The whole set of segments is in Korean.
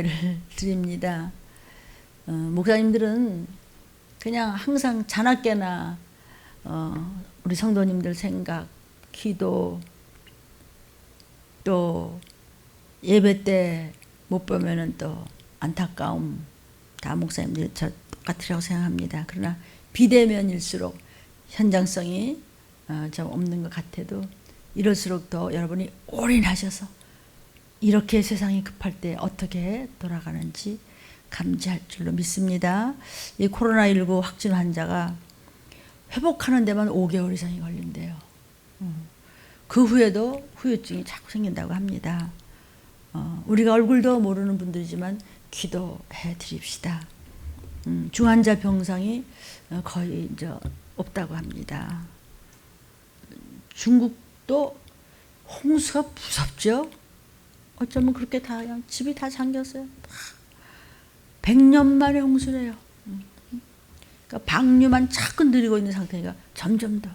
예배를 드립니다. 목사님들은 그냥 항상 자나깨나 우리 성도님들 생각, 기도, 또 예배 때 못 보면은 또 안타까움, 다 목사님들이 저 똑같으라고 생각합니다. 그러나 비대면일수록 현장성이 좀 없는 것 같아도 이럴수록 더 여러분이 올인하셔서 이렇게 세상이 급할 때 어떻게 돌아가는지 감지할 줄로 믿습니다. 이 코로나19 확진 환자가 회복하는 데만 5개월 이상이 걸린대요. 그 후에도 후유증이 자꾸 생긴다고 합니다. 우리가 얼굴도 모르는 분들이지만 기도해 드립시다. 중환자 병상이 거의 이제 없다고 합니다. 중국도 홍수가 무섭죠. 어쩌면 그렇게 다 그냥 집이 다 잠겼어요. 100년 만에 홍수래요. 그러니까 방류만 자꾸 늘리고 있는 상태니까 점점 더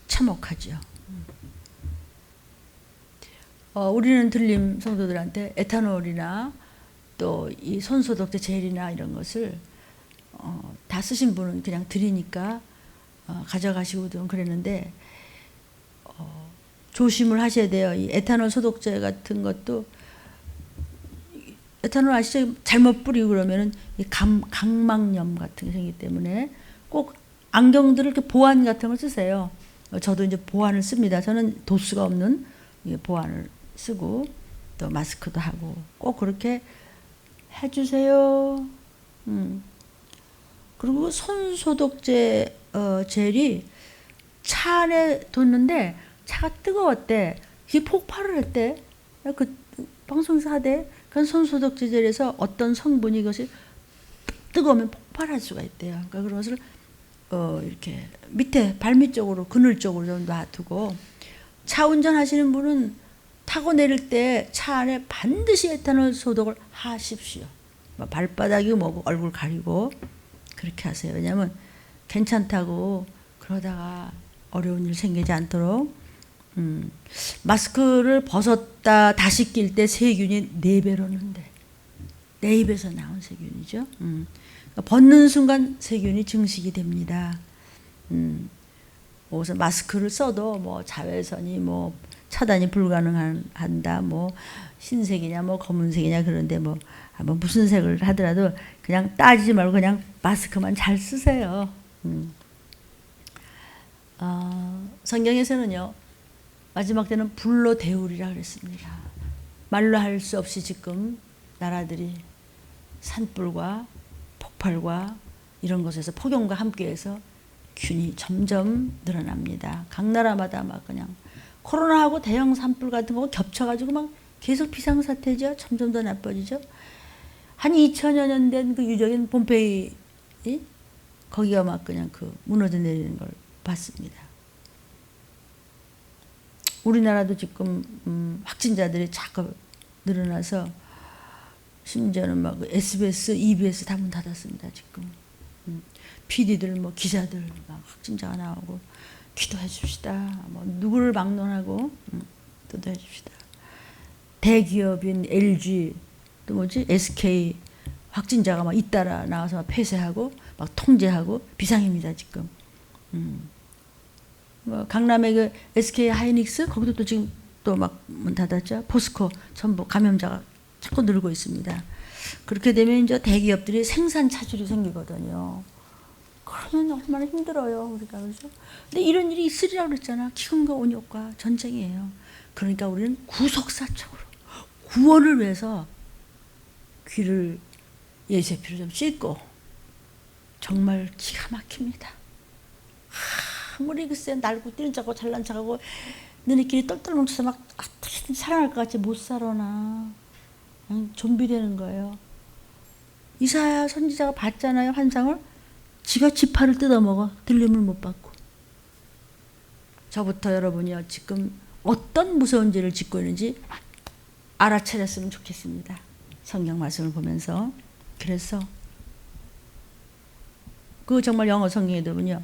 참혹하죠. 우리는 들림 성도들한테 에탄올이나 또 이 손소독제 젤이나 이런 것을 다 쓰신 분은 그냥 드리니까 가져가시고도 그랬는데 조심을 하셔야 돼요. 이 에탄올 소독제 같은 것도 에탄올 아시죠? 잘못 뿌리고 그러면은 각막염 같은 게 생기기 때문에 꼭 안경들을 이렇게 보안 같은 걸 쓰세요. 저도 이제 보안을 씁니다. 저는 도수가 없는 보안을 쓰고 또 마스크도 하고 꼭 그렇게 해주세요. 그리고 손 소독제 젤이 차 안에 뒀는데 차가 뜨거웠대. 이게 폭발을 했대. 그 방송에서 하대. 그 손 소독제 젤에서 어떤 성분이 이것이 뜨거우면 폭발할 수가 있대요. 그러니까 그런 것을 이렇게 밑에 발밑 쪽으로 그늘 쪽으로 좀 놔두고 차 운전하시는 분은 타고 내릴 때 차 안에 반드시 에탄올 소독을 하십시오. 발바닥이 뭐고 얼굴 가리고 그렇게 하세요. 왜냐하면 괜찮다고 그러다가 어려운 일 생기지 않도록. 마스크를 벗었다 다시 낄 때 세균이 4배로 는데 내 입에서 나온 세균이죠. 그러니까 벗는 순간 세균이 증식이 됩니다. 그래서 마스크를 써도 뭐 자외선이 뭐 차단이 불가능한다, 뭐 흰색이냐, 뭐 검은색이냐 그런데 뭐 무슨 색을 하더라도 그냥 따지지 말고 그냥 마스크만 잘 쓰세요. 성경에서는요 마지막 때는 불로 데우리라 그랬습니다. 말로 할 수 없이 지금 나라들이 산불과 폭발과 이런 것에서 폭염과 함께해서 균이 점점 늘어납니다. 각 나라마다 막 그냥 코로나하고 대형 산불 같은 거 겹쳐가지고 막 계속 비상사태죠. 점점 더 나빠지죠. 한 2000여 년 된 그 유적인 폼페이 거기가 막 그냥 그 무너져 내리는 걸 봤습니다. 우리나라도 지금 확진자들이 자꾸 늘어나서 심지어는 막 SBS, EBS 다 문 닫았습니다. 지금 PD들 뭐 기자들 막 확진자가 나오고 기도해 줍시다. 뭐 누구를 막론하고 기도해 줍시다. 대기업인 LG 또 뭐지 SK 확진자가 막 잇따라 나와서 막 폐쇄하고 막 통제하고 비상입니다 지금. 뭐 강남의 그 SK 하이닉스 거기도 또 지금 또 막 문 닫았죠. 포스코 전부 감염자가 자꾸 늘고 있습니다. 그렇게 되면 이제 대기업들이 생산 차질이 생기거든요. 그러면 얼마나 힘들어요 우리가. 그렇죠? 근데 이런 일이 있으리라고 그랬잖아. 기근과 온역과 전쟁이에요. 그러니까 우리는 구속사적으로 구원을 위해서 귀를 예세피로 좀 씻고 정말 기가 막힙니다. 아무리 글쎄 날고 뛰는 척하고 잘난 척하고 너네끼리 똘똘 뭉쳐서 막 어떻게든 살아날 것 같지 못 살아나. 그냥 좀비 되는 거예요. 이사야 선지자가 봤잖아요 환상을. 지가 지파를 뜯어먹어. 들림을 못 받고. 저부터 여러분이요 지금 어떤 무서운 죄를 짓고 있는지 알아차렸으면 좋겠습니다. 성경 말씀을 보면서. 그래서 그 정말 영어 성경에 보면요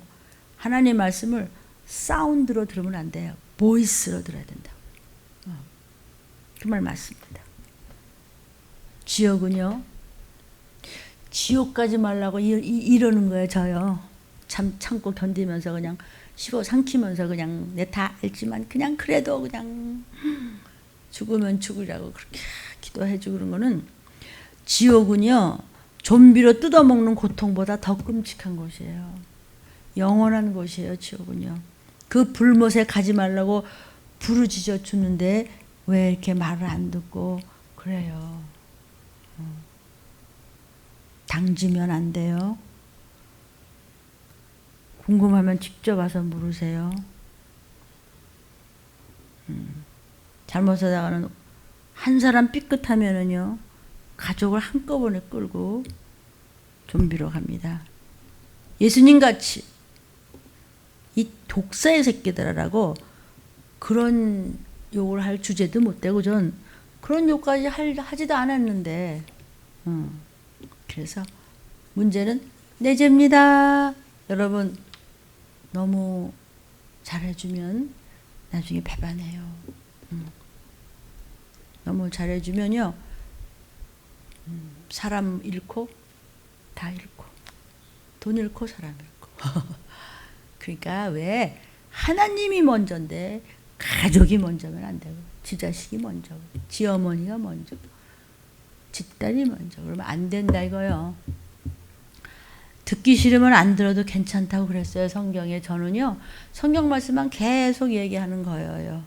하나님의 말씀을 사운드로 들으면 안 돼요. 보이스로 들어야 된다고. 그 말 맞습니다. 지옥은요, 지옥 가지 말라고 이러는 거예요. 저요. 참고 견디면서 그냥 씹어 삼키면서 그냥 내 다 알지만 그냥 그래도 그냥 죽으면 죽으라고 그렇게 기도해주고 그런 거는, 지옥은요 좀비로 뜯어먹는 고통보다 더 끔찍한 곳이에요. 영원한 곳이에요. 지옥은요. 그 불못에 가지 말라고 부르짖어 주는데 왜 이렇게 말을 안 듣고 그래요. 당지면 안 돼요. 궁금하면 직접 와서 물으세요. 잘못하다가는 한 사람 삐끗하면은요 가족을 한꺼번에 끌고 좀비로 갑니다. 예수님 같이 이 독사의 새끼들아라고 그런 욕을 할 주제도 못 되고 전 그런 욕까지 하지도 않았는데, 그래서 문제는 내 죄입니다. 여러분 너무 잘해주면 나중에 배반해요. 너무 잘해주면요 사람 잃고 다 잃고 돈 잃고 사람 잃고 그러니까 왜 하나님이 먼저인데 가족이 먼저면 안 되고 지 자식이 먼저, 지 어머니가 먼저, 지 딸이 먼저 그러면 안 된다 이거요. 듣기 싫으면 안 들어도 괜찮다고 그랬어요. 성경에. 저는요 성경 말씀만 계속 얘기하는 거예요.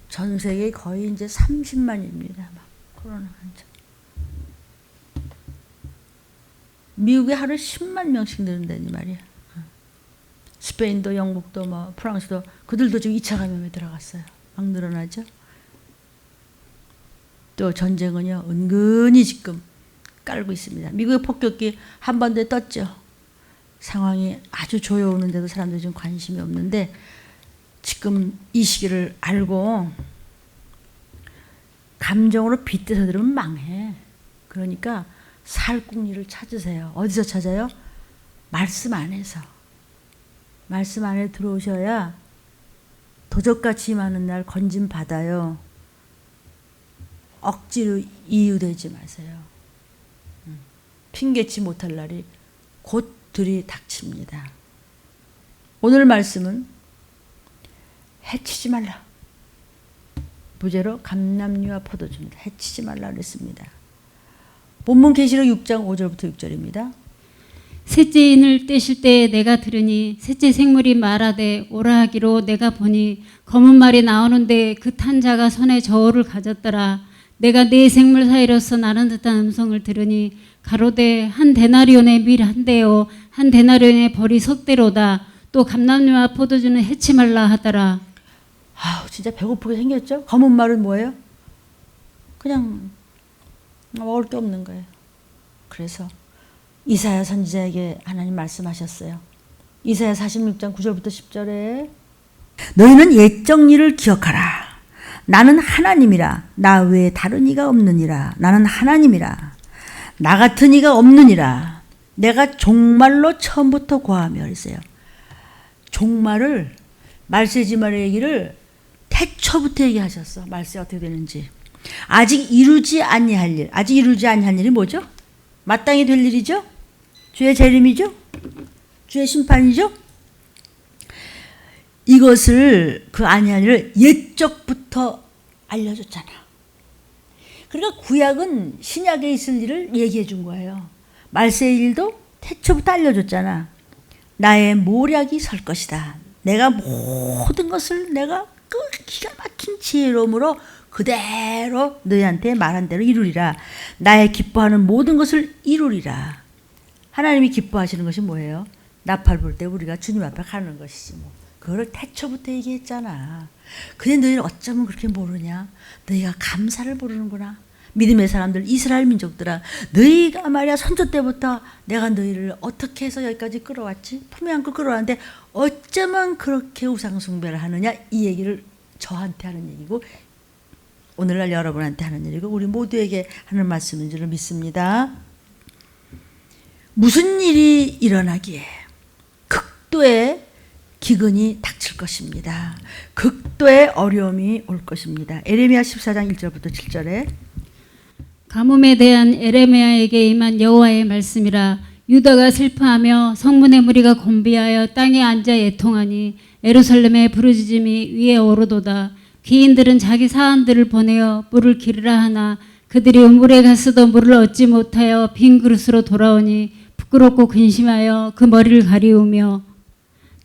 전 세계 거의 이제 30만입니다. 막 코로나 환자. 미국에 하루 10만 명씩 늘는다니 말이야. 스페인도 영국도 뭐 프랑스도 그들도 지금 2차 감염에 들어갔어요. 막 늘어나죠. 또 전쟁은요 은근히 지금 깔고 있습니다. 미국의 폭격기 한 번도 떴죠. 상황이 아주 조여오는데도 사람들이 좀 관심이 없는데 지금 이 시기를 알고 감정으로 빗대서 들으면 망해. 그러니까 살궁리를 찾으세요. 어디서 찾아요? 말씀 안에서. 말씀 안에 들어오셔야 도적같이 임하는 날 건짐 받아요. 억지로 이유되지 마세요. 핑계치 못할 날이 곧 들이닥칩니다. 오늘 말씀은 해치지 말라. 부제로 감람류와 포도주입니다. 해치지 말라 그랬습니다. 본문 계시록 6장 5절부터 6절입니다. 셋째 인을 떼실 때에 내가 들으니 셋째 생물이 말하되 오라 하기로 내가 보니 검은 말이 나오는데 그 탄 자가 손에 저울을 가졌더라. 내가 네 생물 사이로서 나는 듯한 음성을 들으니 가로되 한 데나리온의 밀 한 대요 한 데나리온의 벌이 석 대로다. 또 감람류와 포도주는 해치 말라 하더라. 아우 진짜 배고프게 생겼죠? 검은 말은 뭐예요? 그냥 먹을 게 없는 거예요. 그래서 이사야 선지자에게 하나님 말씀하셨어요. 이사야 46장 9절부터 10절에 너희는 옛적 일을 기억하라. 나는 하나님이라. 나 외에 다른 이가 없느니라. 나는 하나님이라. 나 같은 이가 없느니라. 내가 종말로 처음부터 고하며 그랬어요. 종말을 말세지말의 얘기를 태초부터 얘기하셨어. 말세 어떻게 되는지. 아직 이루지 아니할 일. 아직 이루지 아니할 일이 뭐죠? 마땅히 될 일이죠? 주의 재림이죠? 주의 심판이죠? 이것을 그 아니할 일을 옛적부터 알려줬잖아. 그러니까 구약은 신약에 있을 일을 얘기해 준 거예요. 말세의 일도 태초부터 알려줬잖아. 나의 모략이 설 것이다. 내가 모든 것을 내가 그 기가 막힌 지혜로움으로 그대로 너희한테 말한 대로 이루리라. 나의 기뻐하는 모든 것을 이루리라. 하나님이 기뻐하시는 것이 뭐예요? 나팔 불 때 우리가 주님 앞에 가는 것이지 뭐. 그거를 태초부터 얘기했잖아. 근데 너희는 어쩌면 그렇게 모르냐? 너희가 감사를 모르는구나. 믿음의 사람들, 이스라엘 민족들아, 너희가 말이야 선조 때부터 내가 너희를 어떻게 해서 여기까지 끌어왔지? 품에 안고 끌어왔는데 어쩌면 그렇게 우상 숭배를 하느냐? 이 얘기를 저한테 하는 얘기고 오늘날 여러분한테 하는 얘기고 우리 모두에게 하는 말씀인 줄 믿습니다. 무슨 일이 일어나기에 극도의 기근이 닥칠 것입니다. 극도의 어려움이 올 것입니다. 에레미야 14장 1절부터 7절에 가뭄에 대한 에레미야에게 임한 여호와의 말씀이라. 유다가 슬퍼하며 성문의 무리가 곤비하여 땅에 앉아 애통하니 예루살렘의 부르짖음이 위에 오르도다. 귀인들은 자기 사환들을 보내어 물을 기르라 하나 그들이 우물에 갔어도 물을 얻지 못하여 빈 그릇으로 돌아오니 부끄럽고 근심하여 그 머리를 가리우며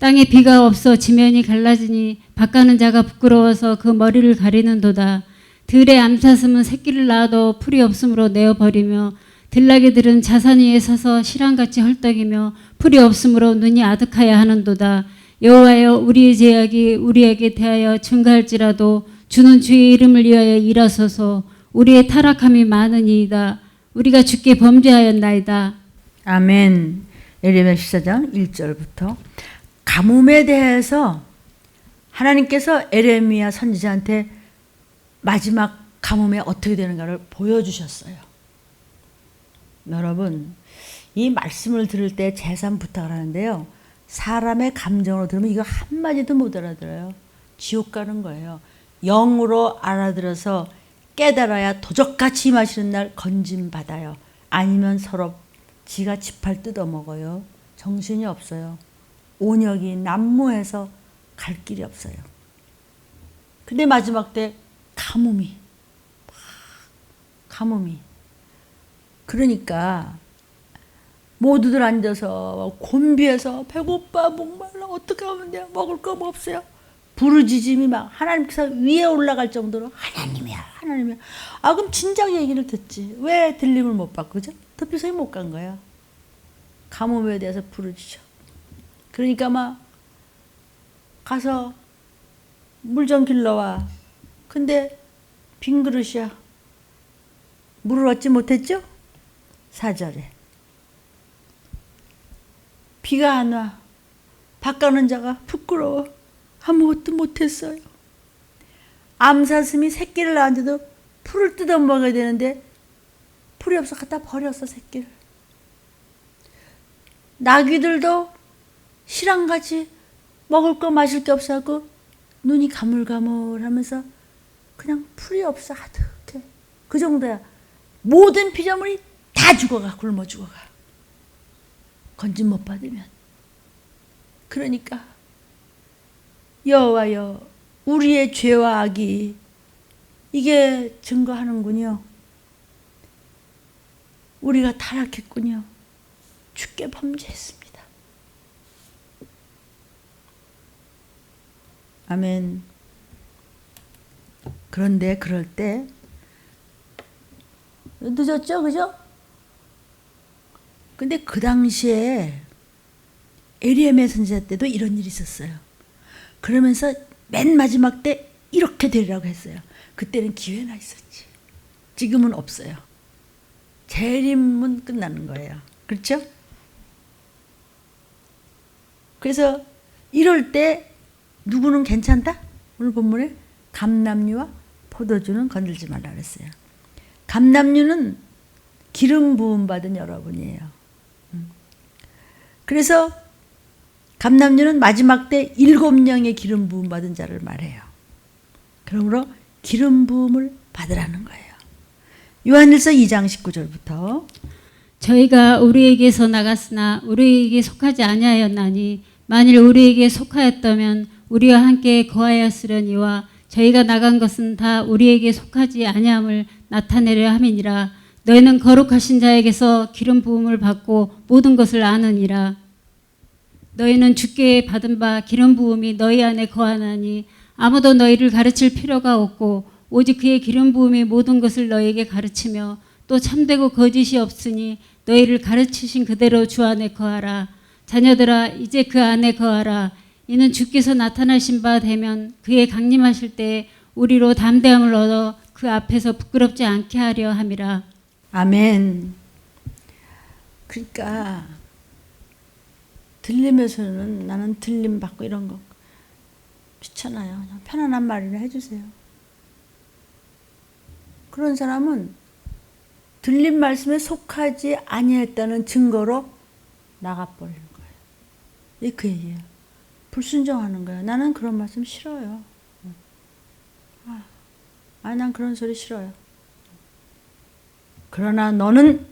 땅에 비가 없어 지면이 갈라지니 밭가는 자가 부끄러워서 그 머리를 가리는도다. 들의 암사슴은 새끼를 낳아도 풀이 없으므로 내어버리며 들나귀들은 자산 위에 서서 실랑같이 헐떡이며 풀이 없으므로 눈이 아득하여 하는도다. 여호와여, 우리의 죄악이 우리에게 대하여 증가할지라도 주는 주의 이름을 위하여 일하소서. 우리의 타락함이 많으니이다. 우리가 주께 범죄하였나이다. 아멘. 에레미야 14장 1절부터 가뭄에 대해서 하나님께서 에레미야 선지자한테 마지막 가뭄에 어떻게 되는가를 보여주셨어요. 여러분, 이 말씀을 들을 때 재산 부탁을 하는데요. 사람의 감정으로 들으면 이거 한마디도 못 알아들어요. 지옥 가는 거예요. 영으로 알아들어서 깨달아야 도적같이 임하시는 날 건짐받아요. 아니면 서로 지가 지팔 뜯어먹어요. 정신이 없어요. 온역이 난무해서 갈 길이 없어요. 근데 마지막 때 가뭄이 그러니까 모두들 앉아서 곤비해서 배고파 목말라 어떻게 하면 돼요? 먹을 거 뭐 없어요? 부르짖음이 막 하나님께서 위에 올라갈 정도로 하나님이야. 아 그럼 진작 얘기를 듣지. 왜 들림을 못 받고 그죠? 덮여서 못 간 거야. 가뭄에 대해서 부르짖어. 그러니까 막 가서 물 좀 길러와. 근데 빈 그릇이야. 물을 얻지 못했죠? 4절에 비가 안 와. 밭 가는 자가 부끄러워. 아무것도 못했어요. 암사슴이 새끼를 낳았는데도 풀을 뜯어 먹어야 되는데 풀이 없어 갖다 버렸어 새끼를. 나귀들도 실랑같이 먹을 거 마실 게 없어갖고 눈이 가물가물하면서 그냥 풀이 없어 아득해. 그 정도야. 모든 피조물이 다 죽어가. 굶어 죽어가. 건짐 못 받으면. 그러니까 여호와여, 우리의 죄와 악이 이게 증거하는군요. 우리가 타락했군요. 주께 범죄했습니다. 아멘. 그런데 그럴 때 늦었죠, 그죠? 근데 그 당시에 에레미야 선지자 때도 이런 일이 있었어요. 그러면서 맨 마지막 때 이렇게 되리라고 했어요. 그때는 기회나 있었지. 지금은 없어요. 재림은 끝나는 거예요. 그렇죠? 그래서 이럴 때 누구는 괜찮다? 오늘 본문에 감람류와 포도주는 건들지 말라 그랬어요. 감람류는 기름 부음 받은 여러분이에요. 그래서 감람류는 마지막 때 7명의 기름 부음 받은 자를 말해요. 그러므로 기름 부음을 받으라는 거예요. 요한일서 2장 19절부터 저희가 우리에게서 나갔으나 우리에게 속하지 아니하였나니 만일 우리에게 속하였다면 우리와 함께 거하였으려니와 저희가 나간 것은 다 우리에게 속하지 아니함을 나타내려 함이니라. 너희는 거룩하신 자에게서 기름 부음을 받고 모든 것을 아느니라. 너희는 주께 받은 바 기름 부음이 너희 안에 거하나니 아무도 너희를 가르칠 필요가 없고 오직 그의 기름 부음이 모든 것을 너희에게 가르치며 또 참되고 거짓이 없으니 너희를 가르치신 그대로 주 안에 거하라. 자녀들아, 이제 그 안에 거하라. 이는 주께서 나타나신 바 되면 그의 강림하실 때 우리로 담대함을 얻어 그 앞에서 부끄럽지 않게 하려 함이라. 아멘. 그러니까 들림에서는 나는 들림 받고 이런 거 귀찮아요. 그냥 편안한 말이나 해주세요. 그런 사람은 들림 말씀에 속하지 아니했다는 증거로 나가버리는 거예요. 이 그 얘기예요. 불순종하는 거야. 나는 그런 말씀 싫어요. 난 그런 소리 싫어요. 그러나 너는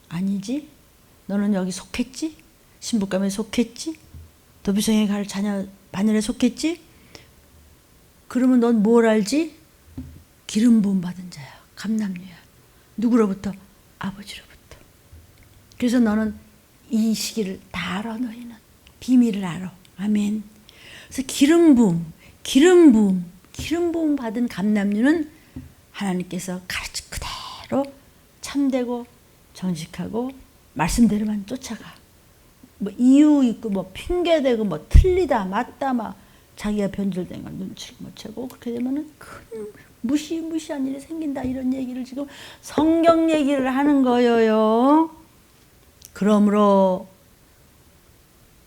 아니지? 너는 여기 속했지? 신부감에 속했지? 도비성에 갈 자녀 반열에 속했지? 그러면 넌 뭘 알지? 기름 부음 받은 자야. 감남류야. 누구로부터? 아버지로부터. 그래서 너는 이 시기를 다 알아. 너희는 비밀을 알아. 아멘. 그래서 기름 부음 받은 감남류는 하나님께서 가르친 그대로 참되고 정직하고 말씀대로만 쫓아가. 뭐 이유 있고 뭐 핑계 대고 뭐 틀리다 맞다 막 자기가 변질된 걸 눈치를 못 채고 그렇게 되면은 큰 무시무시한 일이 생긴다. 이런 얘기를 지금 성경 얘기를 하는 거예요. 그러므로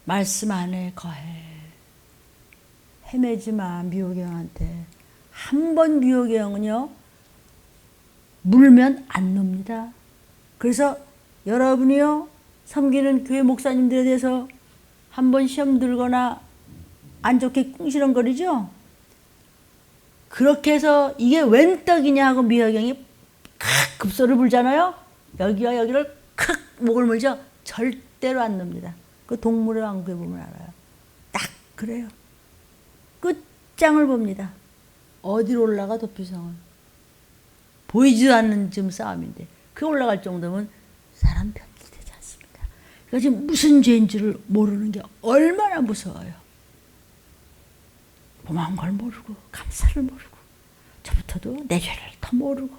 말씀 안에 거해. 헤매지 마. 미혹의 영한테. 한 번 미혹의 영은요 물면 안 놉니다. 그래서 여러분이요 섬기는 교회 목사님들에 대해서 한번 시험 들거나 안 좋게 꿍시렁거리죠? 그렇게 해서 이게 웬 떡이냐 하고 미혹영이 칵 급소를 불잖아요. 여기와 여기를 칵 목을 물죠. 절대로 안 놉니다. 그 동물의 왕국에 보면 알아요. 딱 그래요. 끝장을 봅니다. 어디로 올라가 도피성은. 보이지도 않는 지금 싸움인데 그 올라갈 정도면 사람 변질되지 않습니다. 그러니까 지금 무슨 죄인지를 모르는 게 얼마나 무서워요. 고마운 걸 모르고 감사를 모르고 저부터도 내 죄를 더 모르고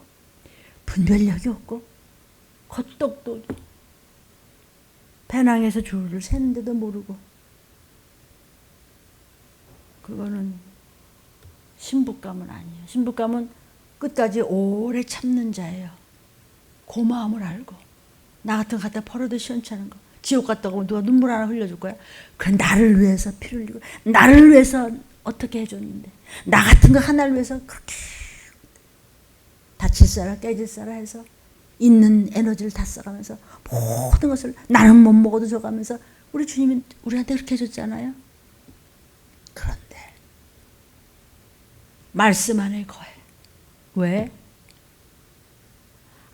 분별력이 없고 겉똑똑이 배낭에서 줄을 세는데도 모르고 그거는 신부감은 아니에요. 신부감은 끝까지 오래 참는 자예요. 고마움을 알고 나 같은 거 갖다 버려도 시원찮은 거 지옥 갔다 오면 누가 눈물 하나 흘려줄 거야? 그래 나를 위해서 피를 흘리고 나를 위해서 어떻게 해줬는데 나 같은 거 하나를 위해서 그렇게 다칠 사라 깨질 사라 해서 있는 에너지를 다 써가면서 모든 것을 나는 못 먹어도 줘가면서 우리 주님이 우리한테 그렇게 해줬잖아요. 그런데 말씀 안에 거해. 왜?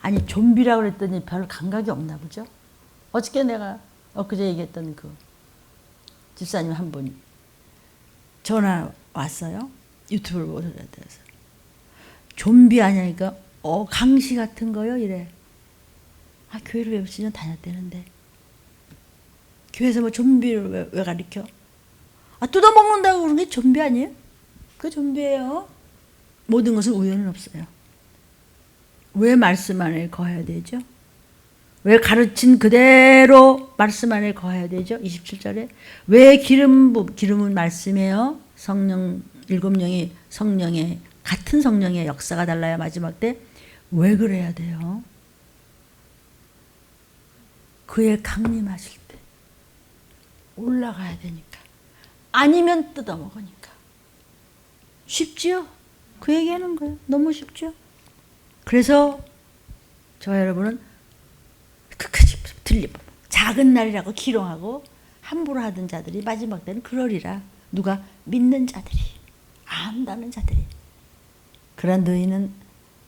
아니 좀비라고 그랬더니 별 감각이 없나 보죠. 어저께 내가 엊그제 얘기했던 그 집사님 한 분이 전화 왔어요. 유튜브를 보셔야 돼서. 좀비 아니니까 강시 같은 거요 이래. 교회를 왜 10년 다녔대는데 교회에서 뭐 좀비를 왜 가르쳐? 뜯어먹는다고 그런 게 좀비 아니에요? 그 좀비예요. 모든 것은 우연은 없어요. 왜 말씀 안에 거해야 되죠? 왜 가르친 그대로 말씀 안에 거해야 되죠? 27절에 왜 기름은 말씀이에요. 성령 7명이 성령의 같은 성령의 역사가 달라야 마지막 때 왜 그래야 돼요? 그의 강림하실 때 올라가야 되니까. 아니면 뜯어먹으니까. 쉽지요? 그 얘기하는 거예요. 너무 쉽죠? 그래서 저와 여러분은 끝까지 들리고 작은 날이라고 기롱하고 함부로 하던 자들이 마지막 때는 그러리라. 누가? 믿는 자들이, 안다는 자들이. 그런 너희는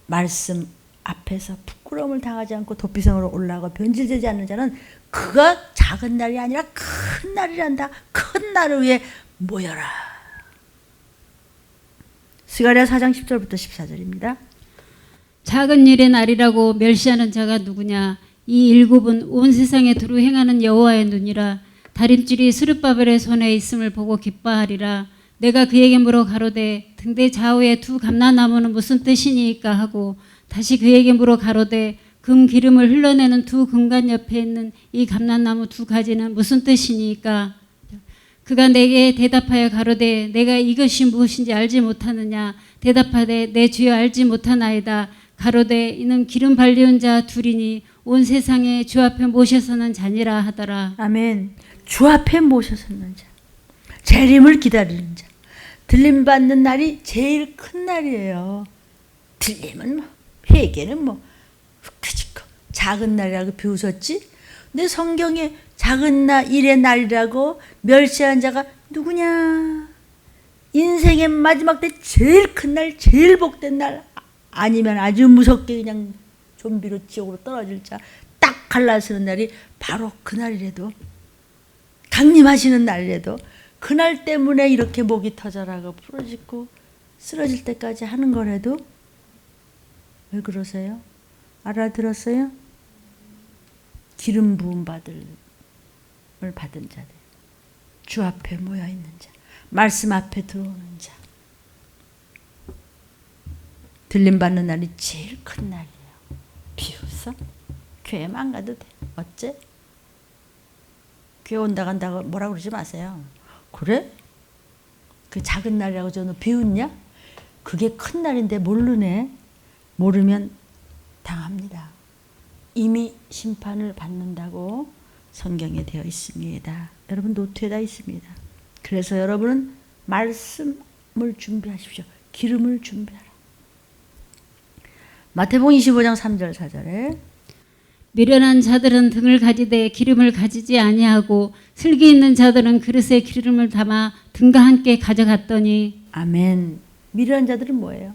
말씀 앞에서 부끄러움을 당하지 않고 도피성으로 올라가고 변질되지 않는 자는 그가 작은 날이 아니라 큰 날이란다. 큰 날을 위해 모여라. 스가랴 4장 10절부터 14절입니다. 작은 일의 날이라고 멸시하는 자가 누구냐? 이 일곱은 온 세상에 두루 행하는 여호와의 눈이라. 다림줄이 스룹바벨의 손에 있음을 보고 기뻐하리라. 내가 그에게 물어 가로되 등대 좌우에 두 감람나무는 무슨 뜻이니까 하고 다시 그에게 물어 가로되 금 기름을 흘러내는 두 금관 옆에 있는 이 감람나무 두 가지는 무슨 뜻이니까. 그가 내게 대답하여 가로되 내가 이것이 무엇인지 알지 못하느냐. 대답하되 내 주여 알지 못하나이다. 가로되 이는 기름 발리운 자 둘이니 온 세상에 주 앞에 모셔서는 자니라 하더라. 아멘. 주 앞에 모셔서는 자. 재림을 기다리는 자. 들림 받는 날이 제일 큰 날이에요. 들림은 뭐, 회개는 뭐 흑해지고 작은 날이라고 비웃었지. 근데 성경에 작은 날 일의 날이라고 멸시한 자가 누구냐? 인생의 마지막 때 제일 큰 날, 제일 복된 날, 아니면 아주 무섭게 그냥 좀비로 지옥으로 떨어질 자, 딱 갈라서는 날이 바로 그날이라도, 강림하시는 날이라도, 그날 때문에 이렇게 목이 터져라고 부러지고 쓰러질 때까지 하는 거라도, 왜 그러세요? 알아들었어요? 기름 부음 받은 자들, 주 앞에 모여 있는 자, 말씀 앞에 들어오는 자, 들림 받는 날이 제일 큰 날이에요. 비웃어? 교회만 안 가도 돼. 어째? 교회 온다 간다고 뭐라 그러지 마세요. 그래? 그 작은 날이라고 저는 비웃냐? 그게 큰 날인데 모르네. 모르면 당합니다. 이미 심판을 받는다고 성경에 되어 있습니다. 여러분 노트에다 있습니다. 그래서 여러분은 말씀을 준비하십시오. 기름을 준비하라. 마태복음 25장 3절 4절에 미련한 자들은 등을 가지되 기름을 가지지 아니하고 슬기 있는 자들은 그릇에 기름을 담아 등과 함께 가져갔더니. 아멘. 미련한 자들은 뭐예요?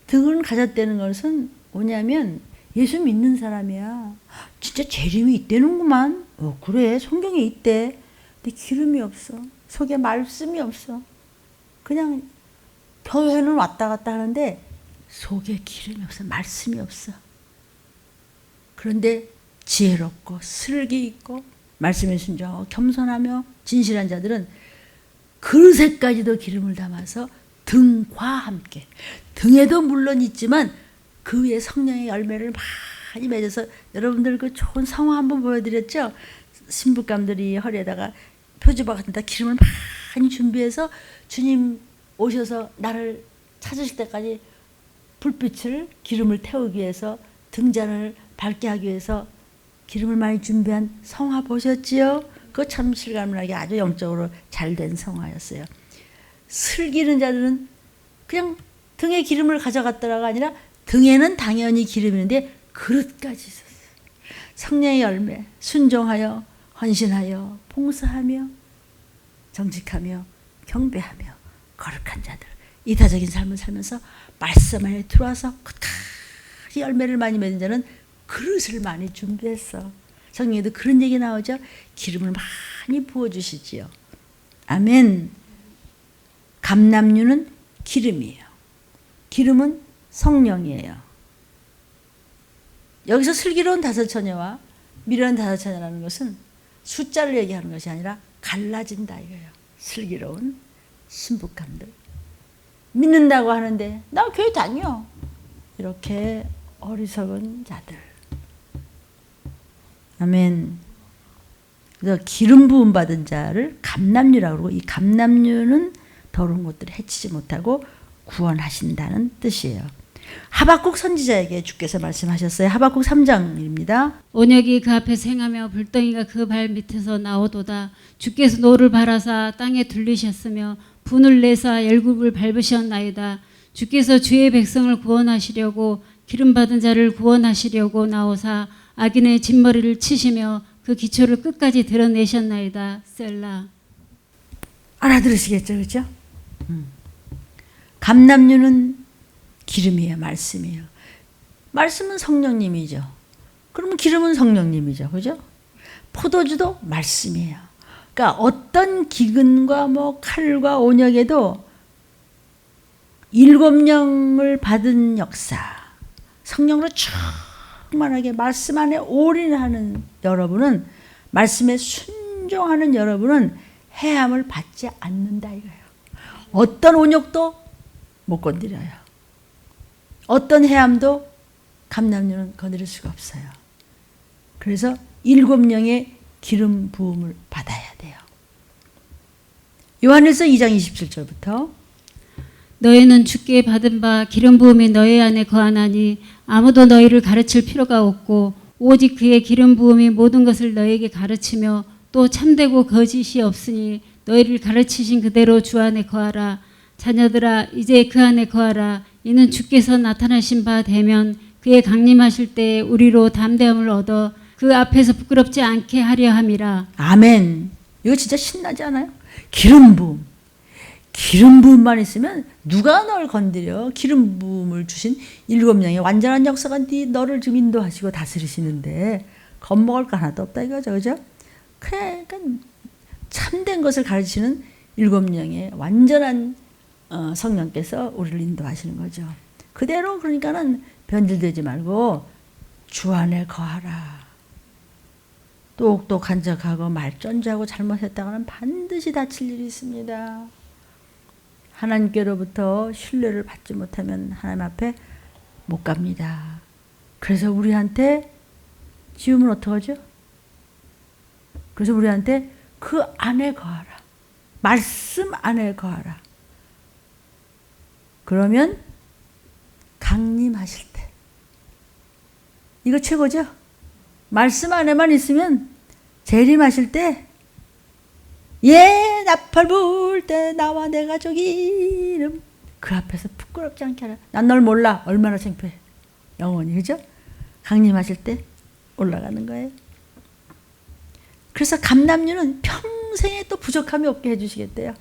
등을 가졌다는 것은 뭐냐면 예수 믿는 사람이야. 진짜 재림이 있다는구만. 그래 성경에 있대. 근데 기름이 없어. 속에 말씀이 없어. 그냥 교회는 왔다 갔다 하는데 속에 기름이 없어. 말씀이 없어. 그런데 지혜롭고 슬기 있고 말씀에 순종하고 겸손하며 진실한 자들은 그릇에까지도 기름을 담아서 등과 함께, 등에도 물론 있지만 그 위에 성령의 열매를 많이 맺어서, 여러분들 그 좋은 성화 한번 보여드렸죠? 신부감들이 허리에다가 표주박 같은 데 기름을 많이 준비해서 주님 오셔서 나를 찾으실 때까지 불빛을, 기름을 태우기 위해서, 등잔을 밝게 하기 위해서 기름을 많이 준비한 성화 보셨지요? 그거 참 실감나게 아주 영적으로 잘된 성화였어요. 슬기는 자들은 그냥 등에 기름을 가져갔더라가 아니라 등에는 당연히 기름이 있는데 그릇까지 있었어요. 성령의 열매, 순종하여 헌신하여 봉사하며 정직하며 경배하며 거룩한 자들, 이타적인 삶을 살면서 말씀 안에 들어와서 끝까지 열매를 많이 맺는 자는 그릇을 많이 준비했어. 성경에도 그런 얘기 나오죠. 기름을 많이 부어주시지요. 아멘. 감람류는 기름이에요. 기름은 성령이에요. 여기서 슬기로운 다섯 처녀와 미련한 다섯 처녀라는 것은 숫자를 얘기하는 것이 아니라 갈라진다 이거예요. 슬기로운 신부감들. 믿는다고 하는데 나 교회 다녀. 이렇게 어리석은 자들. 아멘. 그래서 기름 부음 받은 자를 감람류라고 그러고, 이 감람류는 더러운 것들을 해치지 못하고 구원하신다는 뜻이에요. 하박국 선지자에게 주께서 말씀하셨어요. 하박국 3장입니다. 온역이 그 앞에서 행하며 불덩이가 그 발 밑에서 나오도다. 주께서 노를 바라사 땅에 둘리셨으며 분을 내사 열국을 밟으셨나이다. 주께서 주의 백성을 구원하시려고 기름 받은 자를 구원하시려고 나오사 악인의 진머리를 치시며 그 기초를 끝까지 드러내셨나이다. 셀라. 알아들으시겠죠, 그렇죠? 감람류는 기름이에요, 말씀이에요. 말씀은 성령님이죠. 그러면 기름은 성령님이죠, 그죠? 포도주도 말씀이에요. 그러니까 어떤 기근과 뭐 칼과 온역에도 7영을 받은 역사, 성령으로 충만하게 말씀 안에 올인하는 여러분은, 말씀에 순종하는 여러분은 해함을 받지 않는다 이거예요. 어떤 온역도 못 건드려요. 어떤 해함도 감람류는 건드릴 수가 없어요. 그래서 7영의 기름 부음을 받아야 돼요. 요한일서 2장 27절부터 너희는 주께 받은 바 기름 부음이 너희 안에 거하나니 아무도 너희를 가르칠 필요가 없고 오직 그의 기름 부음이 모든 것을 너희에게 가르치며 또 참되고 거짓이 없으니 너희를 가르치신 그대로 주 안에 거하라. 자녀들아 이제 그 안에 거하라. 이는 주께서 나타나신 바 되면 그의 강림하실 때 우리로 담대함을 얻어 그 앞에서 부끄럽지 않게 하려 함이라. 아멘. 이거 진짜 신나지 않아요? 기름 부음. 기름 부음만 있으면 누가 널 건드려. 기름 부음을 주신 7명의 완전한 역사가 너를 지금 인도하시고 다스리시는데 겁먹을 거 하나도 없다 이거죠. 그죠? 그러니까 참된 것을 가르치는 7명의 완전한 성령께서 우리를 인도하시는 거죠. 그대로 그러니까는 변질되지 말고 주 안에 거하라. 똑똑한 척하고 말쩐지하고 잘못했다가는 반드시 다칠 일이 있습니다. 하나님께로부터 신뢰를 받지 못하면 하나님 앞에 못 갑니다. 그래서 우리한테 지음은 어떡하죠? 그래서 우리한테 그 안에 거하라. 말씀 안에 거하라. 그러면 강림하실 때 이거 최고죠? 말씀 안에만 있으면 재림하실 때 나팔 불 때 나와 내 가족이 이름 그 앞에서 부끄럽지 않게 하라. 난 널 몰라. 얼마나 창피해. 영원히. 그죠? 강림하실 때 올라가는 거예요. 그래서 감남류는 평생에 또 부족함이 없게 해주시겠대요.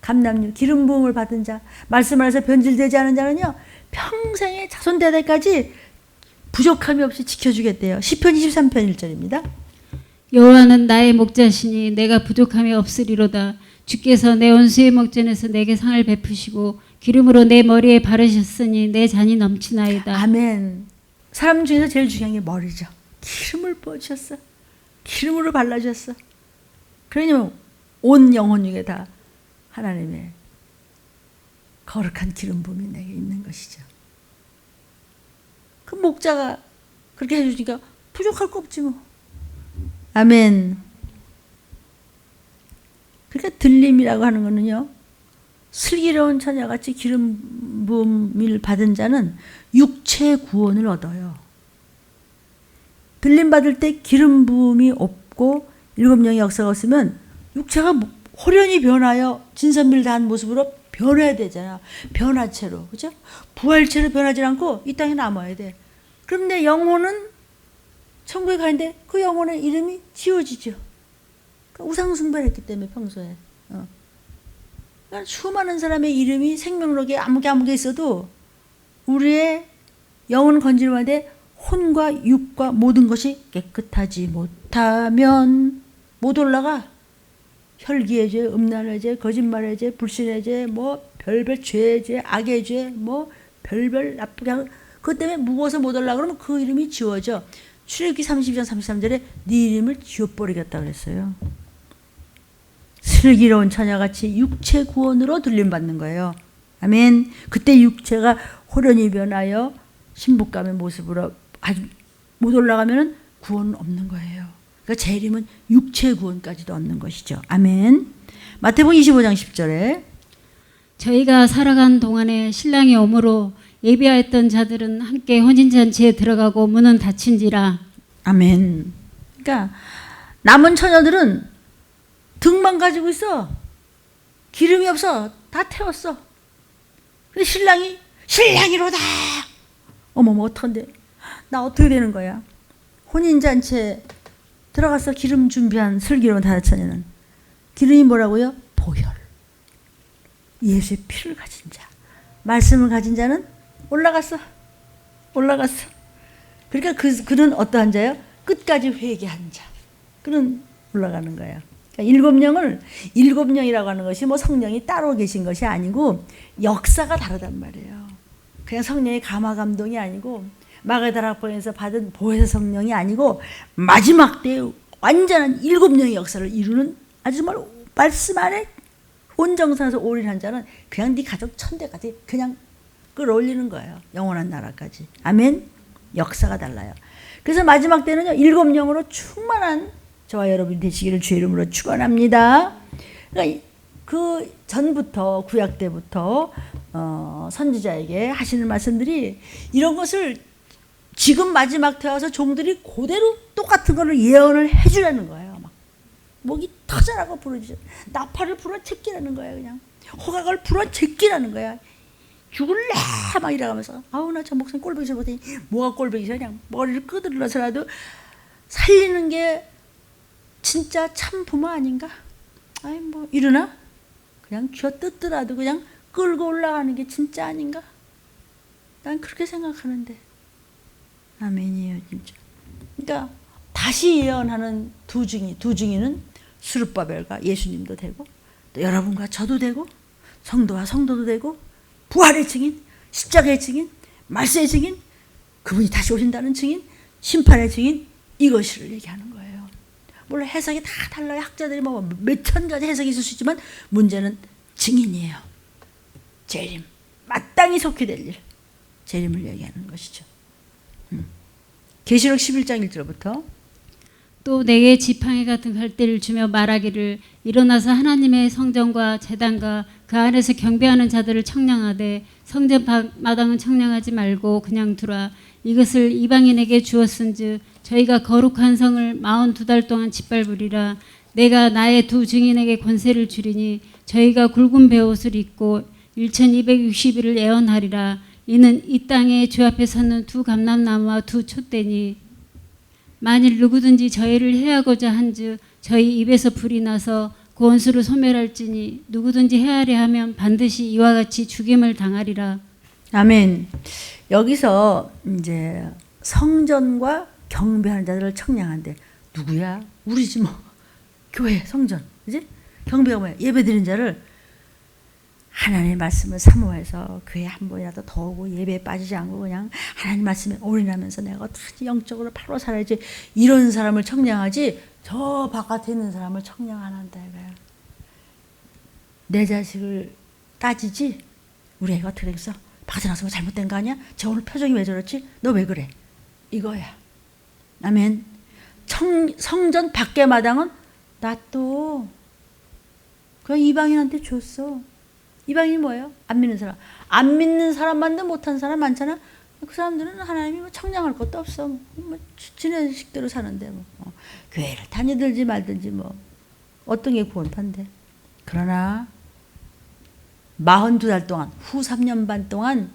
감남류, 기름 부음을 받은 자, 말씀 안에서 변질되지 않은 자는요, 평생에 자손대대까지 부족함이 없이 지켜주겠대요. 시편 23편 1절입니다. 여호와는 나의 목자시니 내가 부족함이 없으리로다. 주께서 내 원수의 목전에서 내게 상을 베푸시고 기름으로 내 머리에 바르셨으니 내 잔이 넘치나이다. 아멘. 사람 중에서 제일 중요한 게 머리죠. 기름을 부어주셨어. 기름으로 발라주셨어. 그러니 온 영혼 중에 다 하나님의 거룩한 기름 부음이 내게 있는 것이죠. 그 목자가 그렇게 해주니까 부족할 거 없지 뭐. 아멘. 그러니까 들림이라고 하는 거는요, 슬기로운 처녀같이 기름 부음을 받은 자는 육체 구원을 얻어요. 들림 받을 때 기름 부음이 없고 7명의 역사가 없으면 육체가 호련히 변하여 진선미를 다한 모습으로 변해야 되잖아. 변화체로. 그죠? 부활체로 변하지 않고 이 땅에 남아야 돼. 그럼 내 영혼은 천국에 가는데 그 영혼의 이름이 지워지죠. 그러니까 우상숭배를 했기 때문에 평소에. 그러니까 수많은 사람의 이름이 생명록에 아무게 있어도 우리의 영혼 건질만데 혼과 육과 모든 것이 깨끗하지 못하면 못 올라가. 혈기의 죄, 음란의 죄, 거짓말의 죄, 불신의 죄, 뭐 별별 죄의 죄, 악의 죄, 뭐 별별 나쁘게 하고 그것 때문에 무거워서 못 올라가 그러면 그 이름이 지워져. 출애굽기 32장 33절에 네 이름을 지워버리겠다 그랬어요. 슬기로운 처녀같이 육체 구원으로 들림받는 거예요. 아멘. 그때 육체가 호련히 변하여 신부감의 모습으로 아주 못 올라가면 구원은 없는 거예요. 그러니까 재림은 육체 구원까지도 얻는 것이죠. 아멘. 마태복음 25장 10절에 저희가 살아간 동안에 신랑이 오므로 예비하였던 자들은 함께 혼인잔치에 들어가고 문은 닫힌지라. 아멘. 그러니까 남은 처녀들은 등만 가지고 있어. 기름이 없어. 다 태웠어. 근데 신랑이로다. 어머머 어떡한데. 나 어떻게 되는 거야. 혼인잔치에 들어가서 기름 준비한 슬기로운 다처녀는 기름이 뭐라고요? 보혈. 예수의 피를 가진 자. 말씀을 가진 자는 올라갔어. 그러니까 그는 어떠한 자요? 끝까지 회개한 자. 그는 올라가는 거예요. 그러니까 7명이라고 하는 것이 뭐 성령이 따로 계신 것이 아니고 역사가 다르단 말이에요. 그냥 성령의 감화 감동이 아니고 마가다락방에서 받은 보혜사 성령이 아니고 마지막 때 완전한 7명의 역사를 이루는 아주 정말 말씀 안에 온정선에서 올인한 자는 그냥 네 가족 천대까지 그냥 끌어올리는 거예요. 영원한 나라까지. 아멘. 역사가 달라요. 그래서 마지막 때는요 7영으로 충만한 저와 여러분이 되시기를 주의 이름으로 축원합니다. 그러니까 그 전부터 구약 때부터 선지자에게 하시는 말씀들이 이런 것을 지금 마지막 때 와서 종들이 그대로 똑같은 거를 예언을 해주라는 거예요. 막 목이 터져라고 부르죠. 나팔을 불어 제끼라는 거예요. 그냥 호각을 불어 제끼라는 거야. 죽을래 막 이러면서 아우 나 저 목사님 꼴보기 싫어. 뭐가 꼴보기 싫어. 그냥 머리를 끄들러서라도 살리는 게 진짜 참 부모 아닌가? 아이 뭐 이러나? 그냥 쥐어 뜯더라도 그냥 끌고 올라가는 게 진짜 아닌가? 난 그렇게 생각하는데. 아멘이에요 진짜. 그러니까 다시 예언하는 두 증인은 스룹바벨과 예수님도 되고 또 여러분과 저도 되고 성도와 성도도 되고 부활의 증인, 십자가의 증인, 말세의 증인, 그분이 다시 오신다는 증인, 심판의 증인, 이것을 얘기하는 거예요. 물론 해석이 다 달라요. 학자들이 뭐 몇천 가지 해석이 있을 수 있지만 문제는 증인이에요. 재림, 마땅히 속히 될 일, 재림을 얘기하는 것이죠. 계시록 11장 1절부터 또 내게 지팡이 같은 갈대를 주며 말하기를 일어나서 하나님의 성전과 제단과 그 안에서 경배하는 자들을 청량하되 성전 마당은 청량하지 말고 그냥 두라. 이것을 이방인에게 주었은즉 저희가 거룩한 성을 42달 동안 짓밟으리라. 내가 나의 두 증인에게 권세를 주리니 저희가 굵은 베옷을 입고 1260일을 예언하리라. 이는 이 땅에 주 앞에 서는 두 감람나무와 두 촛대니 만일 누구든지 저희를 해하고자 한즉 저희 입에서 불이 나서 그 원수를 소멸할지니 누구든지 해하려 하면 반드시 이와 같이 죽임을 당하리라. 아멘. 여기서 이제 성전과 경배하는 자들을 청량한데 누구야? 우리지 뭐. 교회, 성전, 그지? 경배가 뭐야? 예배드린 자를 하나님의 말씀을 사모해서 교회 한 번이라도 더 오고 예배에 빠지지 않고 그냥 하나님 말씀에 올인하면서 내가 어떻게 영적으로 바로 살아야지 이런 사람을 청량하지 저 바깥에 있는 사람을 청량 안 한다 이거야. 내 자식을 따지지 우리 애가 어떻게 됐어? 바깥에 나서 뭐 잘못된 거 아니야? 저 오늘 표정이 왜 저렇지? 너 왜 그래? 이거야. 아멘. 성전 밖의 마당은 놔둬. 그냥 이방인한테 줬어. 이방인이 뭐예요? 안 믿는 사람. 안 믿는 사람만도 못한 사람 많잖아. 그 사람들은 하나님이 뭐 청량할 것도 없어. 뭐 지네 식대로 사는데 뭐. 교회를 다니든지 말든지 뭐 어떤 게 구원판데. 그러나 42달 동안 후 3년 반 동안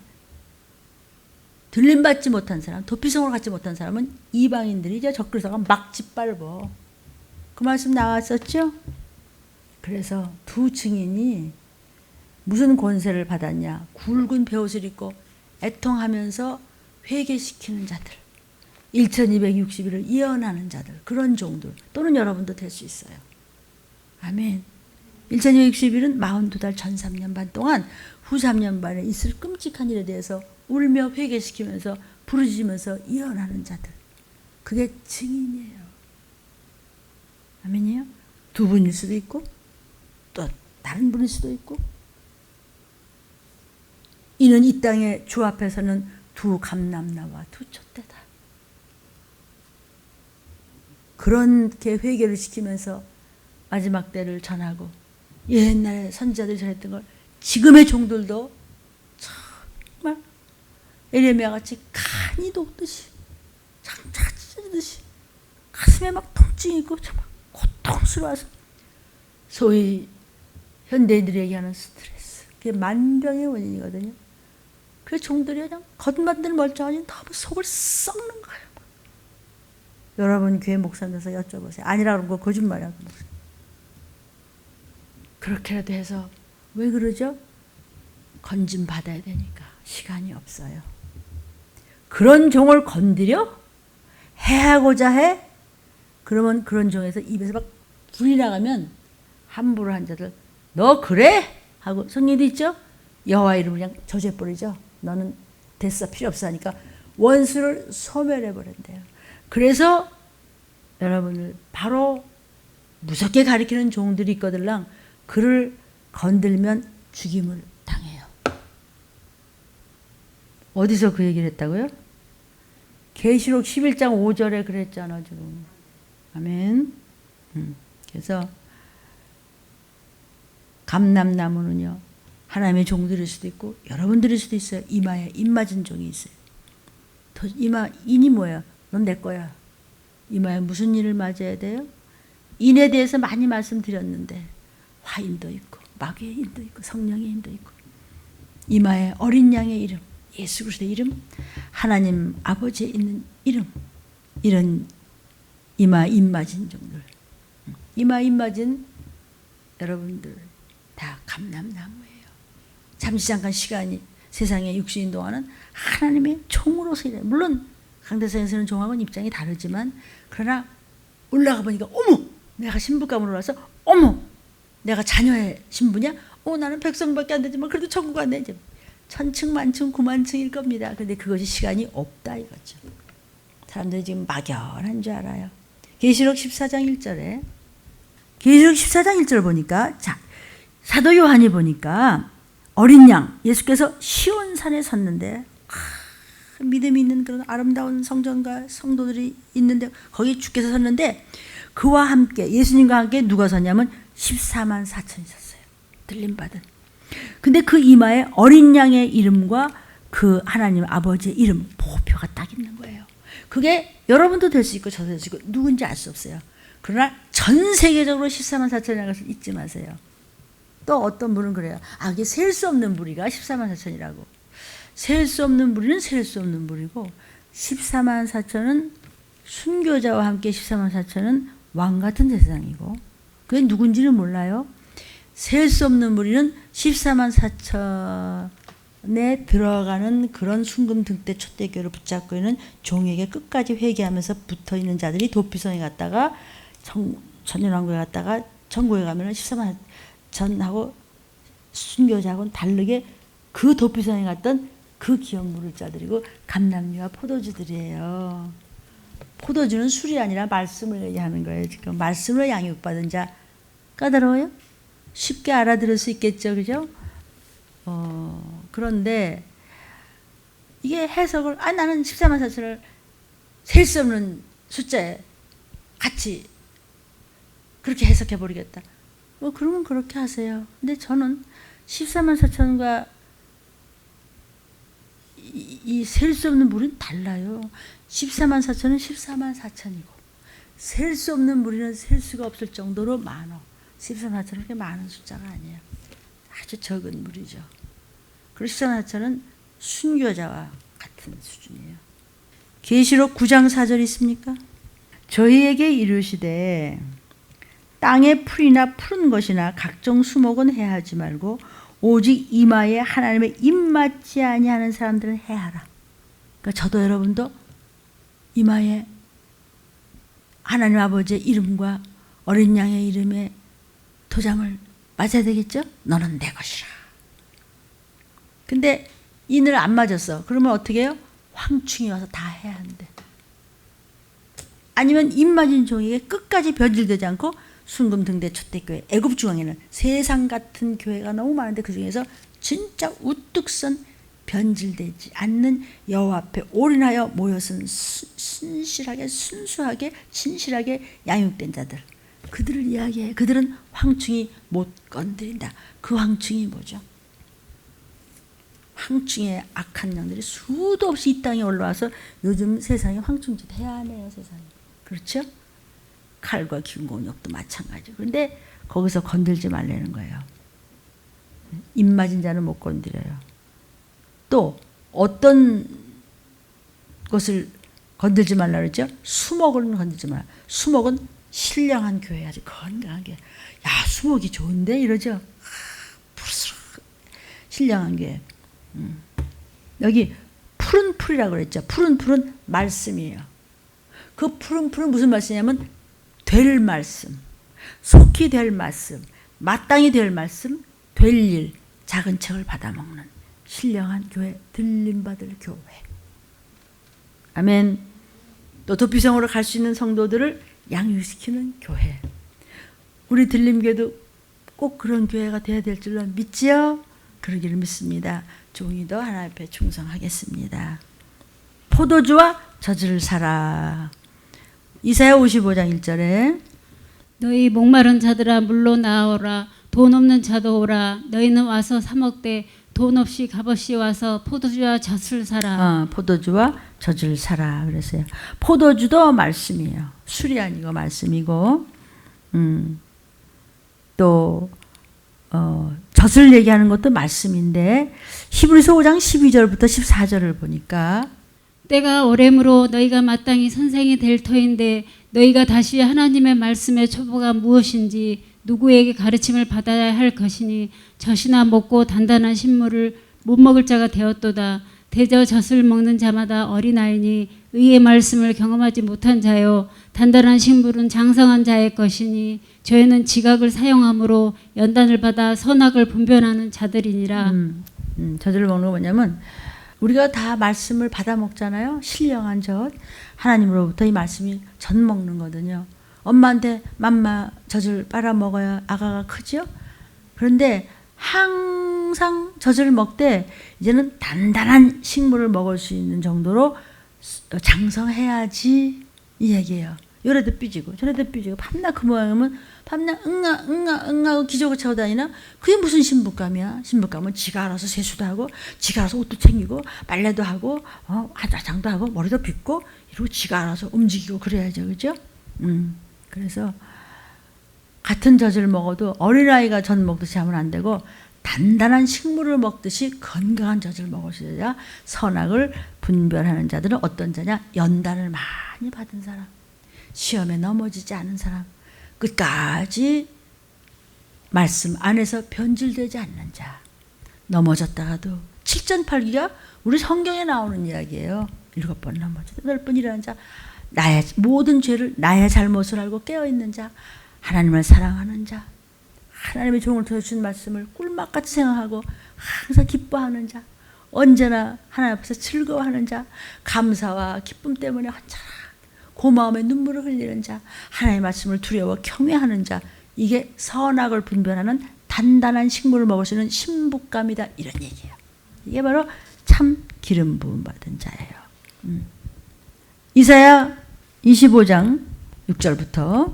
들림받지 못한 사람, 도피성으로 갖지 못한 사람은 이방인들이 이제 적그리스도가 막 짓밟어. 그 말씀 나왔었죠? 그래서 두 증인이 무슨 권세를 받았냐? 굵은 베옷을 입고 애통하면서 회개시키는 자들, 1260일을 예언하는 자들, 그런 종들 또는 여러분도 될 수 있어요. 아멘. 1260일은 42달 전 3년 반 동안 후 3년 반에 있을 끔찍한 일에 대해서 울며 회개시키면서 부르짖으면서 예언하는 자들, 그게 증인이에요. 아멘이요? 두 분일 수도 있고 또 다른 분일 수도 있고. 이는 이 땅에 주 앞에서는 두 감람나와 두 촛대다. 그렇게 회개를 시키면서 마지막 때를 전하고 옛날에 선지자들이 전했던 걸 지금의 종들도 정말 에레미야 같이 간이 녹듯이 장차가 찢어지듯이 가슴에 막 통증이 있고 정말 고통스러워서 소위 현대인들이 얘기하는 스트레스, 그게 만병의 원인이거든요. 그 종들이 그냥 겉만들 멀쩡하니 너무 속을 썩는 거예요. 여러분 교회 목사님께서 여쭤보세요. 아니라는 거 거짓말이야. 그렇게라도 해서 왜 그러죠? 건진 받아야 되니까 시간이 없어요. 그런 종을 건드려 해하고자 해. 그러면 그런 종에서 입에서 막 불이 나가면 함부로 한 자들 너 그래? 하고 성경에도 있죠? 여호와 이름을 그냥 저주해버리죠. 너는 됐어 필요 없어 하니까 원수를 소멸해버린대요. 그래서 여러분을 바로 무섭게 가리키는 종들이 있거들랑 그를 건들면 죽임을 당해요. 어디서 그 얘기를 했다고요? 계시록 11장 5절에 그랬잖아 지금. 아멘. 그래서 감람나무는요 하나님의 종들일 수도 있고 여러분들일 수도 있어요. 이마에 입 맞은 종이 있어요. 인이 뭐야? 넌 내 거야. 이마에 무슨 일을 맞아야 돼요? 인에 대해서 많이 말씀드렸는데 화인도 있고 마귀의 인도 있고 성령의 인도 있고 이마에 어린 양의 이름, 예수 그리스도의 이름, 하나님 아버지의 있는 이름, 이런 이마 입 맞은 종들. 이마 입 맞은 여러분들 다 감람나무예요. 잠시 잠깐 시간이 세상에 육신인 동안은 하나님의 종으로서 일해요. 물론 강대상에서는 종하고는 입장이 다르지만 그러나 올라가 보니까 어머 내가 신부감으로 와서 어머 내가 자녀의 신부냐? 나는 백성밖에 안 되지만 그래도 천국 안 되지. 천층만층 구만층일 겁니다. 그런데 그것이 시간이 없다 이거죠. 사람들이 지금 막연한 줄 알아요. 계시록 14장 1절에 계시록 14장 1절 보니까 자 사도 요한이 보니까 어린 양 예수께서 시온산에 섰는데 믿음이 있는 그런 아름다운 성전과 성도들이 있는데 거기 주께서 섰는데 그와 함께 예수님과 함께 누가 섰냐면 14만 4천이 섰어요. 들림받은. 근데 그 이마에 어린 양의 이름과 그 하나님 아버지의 이름 보호표가 딱 있는 거예요. 그게 여러분도 될 수 있고 저도 될 수 있고 누군지 알 수 없어요. 그러나 전 세계적으로 14만 4천이라는 것을 잊지 마세요. 또 어떤 분은 그래요. 그게 셀 수 없는 무리가 14만 4천이라고. 셀 수 없는 무리는 셀 수 없는 무리고 14만 4천은 순교자와 함께 14만 4천은 왕 같은 세상이고 그게 누군지는 몰라요. 셀 수 없는 무리는 14만 4천에 들어가는 그런 순금 등대 촛대교를 붙잡고 있는 종에게 끝까지 회개하면서 붙어있는 자들이 도피성에 갔다가 천년왕국에 갔다가 천국에 가면 14만 4천하고 순교자하고는 다르게 그 도피성에 갔던 그 기업 물을 자들이고 감람류와 포도주들이에요. 포도주는 술이 아니라 말씀을 얘기하는 거예요. 지금 말씀으로 양육받은 자. 까다로워요? 쉽게 알아들을 수 있겠죠, 그죠? 그런데 이게 해석을 나는 14만 4천을 셀 수 없는 숫자에 같이 그렇게 해석해 버리겠다. 그러면 그렇게 하세요. 근데 저는 14만 4천과 이 셀 수 없는 무리는 달라요. 14만 4천은 14만 4천이고 셀 수 없는 무리는 셀 수가 없을 정도로 많아. 14만 4천은 그렇게 많은 숫자가 아니에요. 아주 적은 무리죠. 그리고 14만 4천은 순교자와 같은 수준이에요. 계시록 9장 4절 있습니까? 저희에게 이르시되 땅의 풀이나 푸른 것이나 각종 수목은 해하지 말고 오직 이마에 하나님의 입맞지 아니하는 사람들은 해하라. 그러니까 저도 여러분도 이마에 하나님 아버지의 이름과 어린 양의 이름에 도장을 맞아야 되겠죠? 너는 내 것이라. 근데 인을 안 맞았어. 그러면 어떻게 해요? 황충이 와서 다 해야 한대. 아니면 입 맞은 종에게 끝까지 변질되지 않고 순금 등대 촛대교회 애굽 중앙에는 세상 같은 교회가 너무 많은데 그 중에서 진짜 우뚝 선 변질되지 않는 여호와 앞에 올인하여 모여선 순실하게 순수하게 진실하게 양육된 자들 그들을 이야기해. 그들은 황충이 못 건드린다. 그 황충이 뭐죠? 황충의 악한 양들이 수도 없이 이 땅에 올라와서 요즘 세상에 황충짓 해야 하네요. 세상에. 그렇죠? 칼과 기운공력도 마찬가지고. 그런데 거기서 건들지 말라는 거예요. 입 맞은 자는 못 건드려요. 또 어떤 것을 건들지 말라 그랬죠? 수목은 건들지 말라. 수목은 신령한 교회, 아주 건강한 교회. 야, 수목이 좋은데 이러죠? 푸르스르 신령한 교회. 여기 푸른 풀이라고 그랬죠? 푸른 풀은 말씀이에요. 그 푸른 풀은 무슨 말씀이냐면 될 말씀, 속히 될 말씀, 마땅히 될 말씀, 될 일, 작은 책을 받아먹는 신령한 교회, 들림받을 교회. 아멘. 또 도피성으로 갈 수 있는 성도들을 양육시키는 교회. 우리 들림교회도 꼭 그런 교회가 돼야 될 줄로 믿지요? 그러기를 믿습니다. 종이도 하나님 앞에 충성하겠습니다. 포도주와 젖을 사라. 이사야 55장 1절에 너희 목마른 자들아 물로 나오라. 돈 없는 자도 오라. 너희는 와서 사 먹되 돈 없이 값없이 와서 포도주와 젖을 사라. 포도주와 젖을 사라 그랬어요. 포도주도 말씀이에요. 술이 아니고 말씀이고 또 젖을 얘기하는 것도 말씀인데 히브리서 5장 12절부터 14절을 보니까 때가 오래므로 너희가 마땅히 선생이 될 터인데 너희가 다시 하나님의 말씀의 초보가 무엇인지 누구에게 가르침을 받아야 할 것이니 젖이나 먹고 단단한 식물을 못 먹을 자가 되었도다. 대저 젖을 먹는 자마다 어린아이니 의의 말씀을 경험하지 못한 자요 단단한 식물은 장성한 자의 것이니 저희는 지각을 사용함으로 연단을 받아 선악을 분별하는 자들이니라. 젖을 먹는 거 뭐냐면 우리가 다 말씀을 받아 먹잖아요. 신령한 젖. 하나님으로부터 이 말씀이 젖 먹는 거거든요. 엄마한테 맘마 젖을 빨아 먹어야 아가가 크죠. 그런데 항상 젖을 먹되 이제는 단단한 식물을 먹을 수 있는 정도로 장성해야지 이 얘기예요. 요래도 삐지고 저래도 삐지고 밤낮 그 모양이면 밤낮 응아 하고 기저귀 차고 다니나 그게 무슨 신부감이야. 신부감은 지가 알아서 세수도 하고 지가 알아서 옷도 챙기고 빨래도 하고 화장도 하고 머리도 빗고 이러고 지가 알아서 움직이고 그래야죠. 그죠? 그래서 같은 젖을 먹어도 어린아이가 젖 먹듯이 하면 안 되고 단단한 식물을 먹듯이 건강한 젖을 먹으셔야 선악을 분별하는 자들은 어떤 자냐? 연단을 많이 받은 사람, 시험에 넘어지지 않은 사람, 끝까지 말씀 안에서 변질되지 않는 자. 넘어졌다가도 7전8기가 우리 성경에 나오는 이야기예요. 7번 넘어져 8번 일어난 자, 나의 모든 죄를 나의 잘못을 알고 깨어있는 자, 하나님을 사랑하는 자, 하나님의 종을 통해 주신 말씀을 꿀맛같이 생각하고 항상 기뻐하는 자, 언제나 하나님 앞에서 즐거워하는 자, 감사와 기쁨 때문에 환장한 고마움에 눈물을 흘리는 자, 하나님의 말씀을 두려워 경외하는 자, 이게 선악을 분별하는 단단한 식물을 먹을 수 있는 신부감이다 이런 얘기예요. 이게 바로 참 기름 부음 받은 자예요. 이사야 25장 6절부터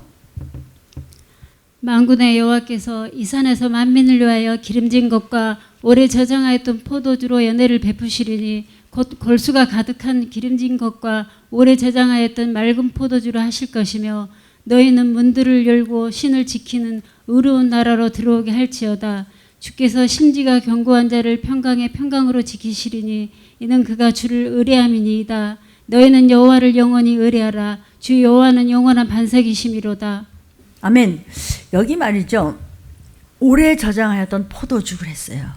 만군의 여호와께서 이 산에서 만민을 위하여 기름진 것과 오래 저장하였던 포도주로 연회를 베푸시리니 곧 골수가 가득한 기름진 것과 오래 저장하였던 맑은 포도주로 하실 것이며 너희는 문들을 열고 신을 지키는 의로운 나라로 들어오게 할지어다. 주께서 심지가 견고한 자를 평강의 평강으로 지키시리니 이는 그가 주를 의뢰함이니이다. 너희는 여호와를 영원히 의뢰하라. 주 여호와는 영원한 반석이심이로다. 아멘. 여기 말이죠. 오래 저장하였던 포도주 그랬어요.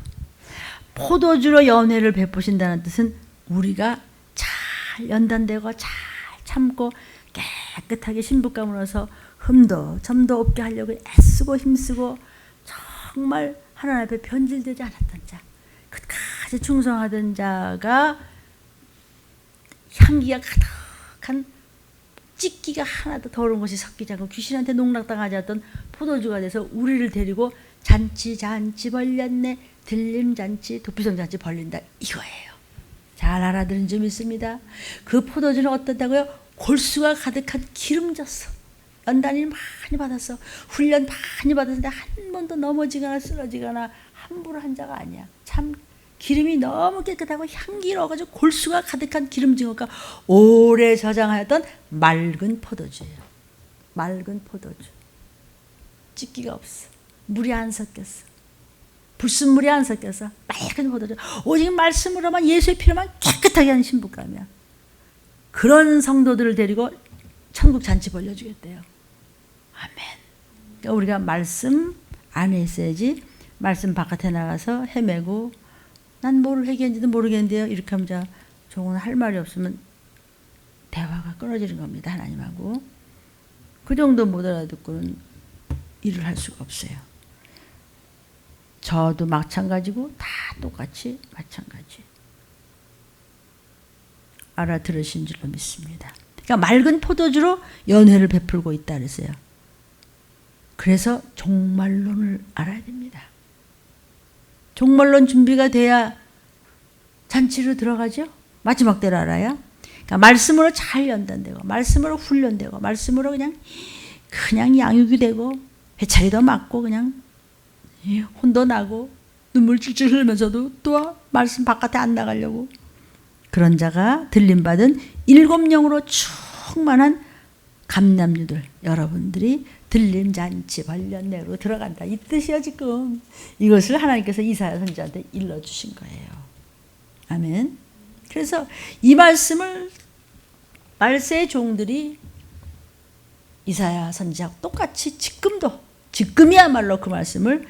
포도주로 연회를 베푸신다는 뜻은 우리가 잘 연단되고 잘 참고 깨끗하게 신부감으로서 흠도 점도 없게 하려고 애쓰고 힘쓰고 정말 하나님 앞에 변질되지 않았던 자, 끝까지 충성하던 자가 향기가 가득한 찢기가 하나도 더러운 것이 섞이지 않고 귀신한테 농락당하지 않았던 포도주가 돼서 우리를 데리고 잔치 벌렸네, 들림잔치 도피성잔치 벌린다 이거예요. 잘 알아들은 점 있습니다. 그 포도주는 어떻다고요? 골수가 가득한 기름졌어. 연단을 많이 받았어. 훈련 많이 받았는데 한 번도 넘어지거나 쓰러지거나 함부로 한 자가 아니야. 참 기름이 너무 깨끗하고 향기로워가지고 골수가 가득한 기름진 것과 오래 저장하였던 맑은 포도주예요. 맑은 포도주. 찢기가 없어. 물이 안 섞였어. 불순물이 안 섞여서 맑은 포도주. 오직 말씀으로만 예수의 피로만 깨끗하게 하는 신부감이야. 그런 성도들을 데리고 천국 잔치 벌려주겠대요. 아멘. 그러니까 우리가 말씀 안에 있어야지 말씀 바깥에 나가서 헤매고 난 뭐를 회개했는지도 모르겠는데요. 이렇게 하면 종은 할 말이 없으면 대화가 끊어지는 겁니다. 하나님하고. 그 정도 못 알아듣고는 일을 할 수가 없어요. 저도 마찬가지고 다 똑같이 마찬가지. 알아들으신 줄로 믿습니다. 그러니까 맑은 포도주로 연회를 베풀고 있다 그랬어요. 그래서 종말론을 알아야 됩니다. 종말론 준비가 돼야 잔치로 들어가죠. 마지막 때를 알아야. 그러니까 말씀으로 잘 연단되고 말씀으로 훈련되고 말씀으로 그냥 양육이 되고 회차리도 맞고 그냥 혼도 나고 눈물 줄줄 흘리면서도 또 말씀 바깥에 안 나가려고 그런 자가 들림받은 7영으로 충만한 감남류들 여러분들이 들림잔치 벌련내로 들어간다 이 뜻이요 지금. 이것을 하나님께서 이사야 선지자한테 일러주신 거예요. 아멘. 그래서 이 말씀을 말세의 종들이 이사야 선지자하고 똑같이 지금도 지금이야말로 그 말씀을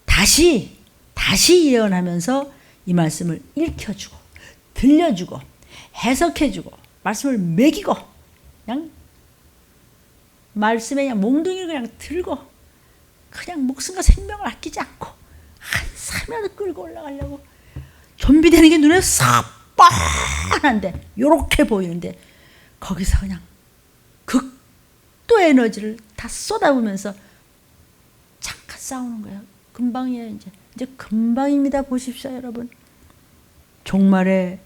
다시 예언하면서 이 말씀을 읽혀주고 들려주고 해석해주고 말씀을 먹이고 그냥 말씀에 그냥 몽둥이를 그냥 들고 그냥 목숨과 생명을 아끼지 않고 한 사면을 끌고 올라가려고 좀비되는 게 눈에 싹 뻔한데 요렇게 보이는데 거기서 그냥 극도 에너지를 다 쏟아부으면서 잠깐 싸우는 거예요. 금방이에요. 이제 금방입니다. 보십시오 여러분. 종말의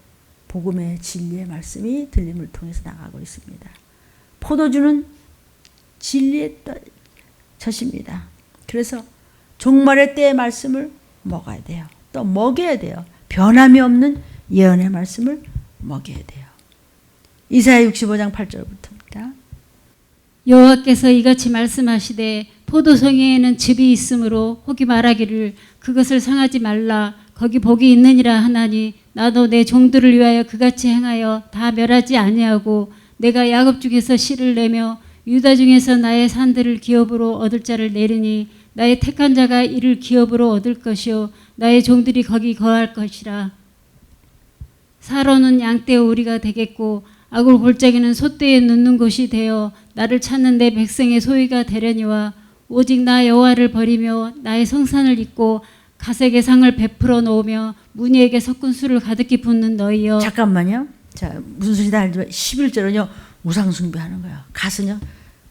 복음의 진리의 말씀이 들림을 통해서 나가고 있습니다. 포도주는 진리의 젖입니다. 그래서 종말의 때의 말씀을 먹어야 돼요. 또 먹여야 돼요. 변함이 없는 예언의 말씀을 먹여야 돼요. 이사야 65장 8절부터입니다. 여호와께서 이같이 말씀하시되 포도송이에는 즙이 있으므로 혹이 말하기를 그것을 상하지 말라 거기 복이 있느니라 하나니 나도 내 종들을 위하여 그같이 행하여 다 멸하지 아니하고 내가 야곱 중에서 씨를 내며 유다 중에서 나의 산들을 기업으로 얻을 자를 내리니 나의 택한 자가 이를 기업으로 얻을 것이요 나의 종들이 거기 거할 것이라. 사로는 양떼 오리가 되겠고 아굴 골짜기는 소떼에 눕는 곳이 되어 나를 찾는 내 백성의 소유가 되려니와 오직 나 여호와를 버리며 나의 성산을 잊고 가색의 상을 베풀어 놓으며 무니에게 섞은 술을 가득히 붓는 너희여. 잠깐만요. 자, 무슨 소리인지 알지만 11절은요. 우상 숭배하는 거예요. 가서요.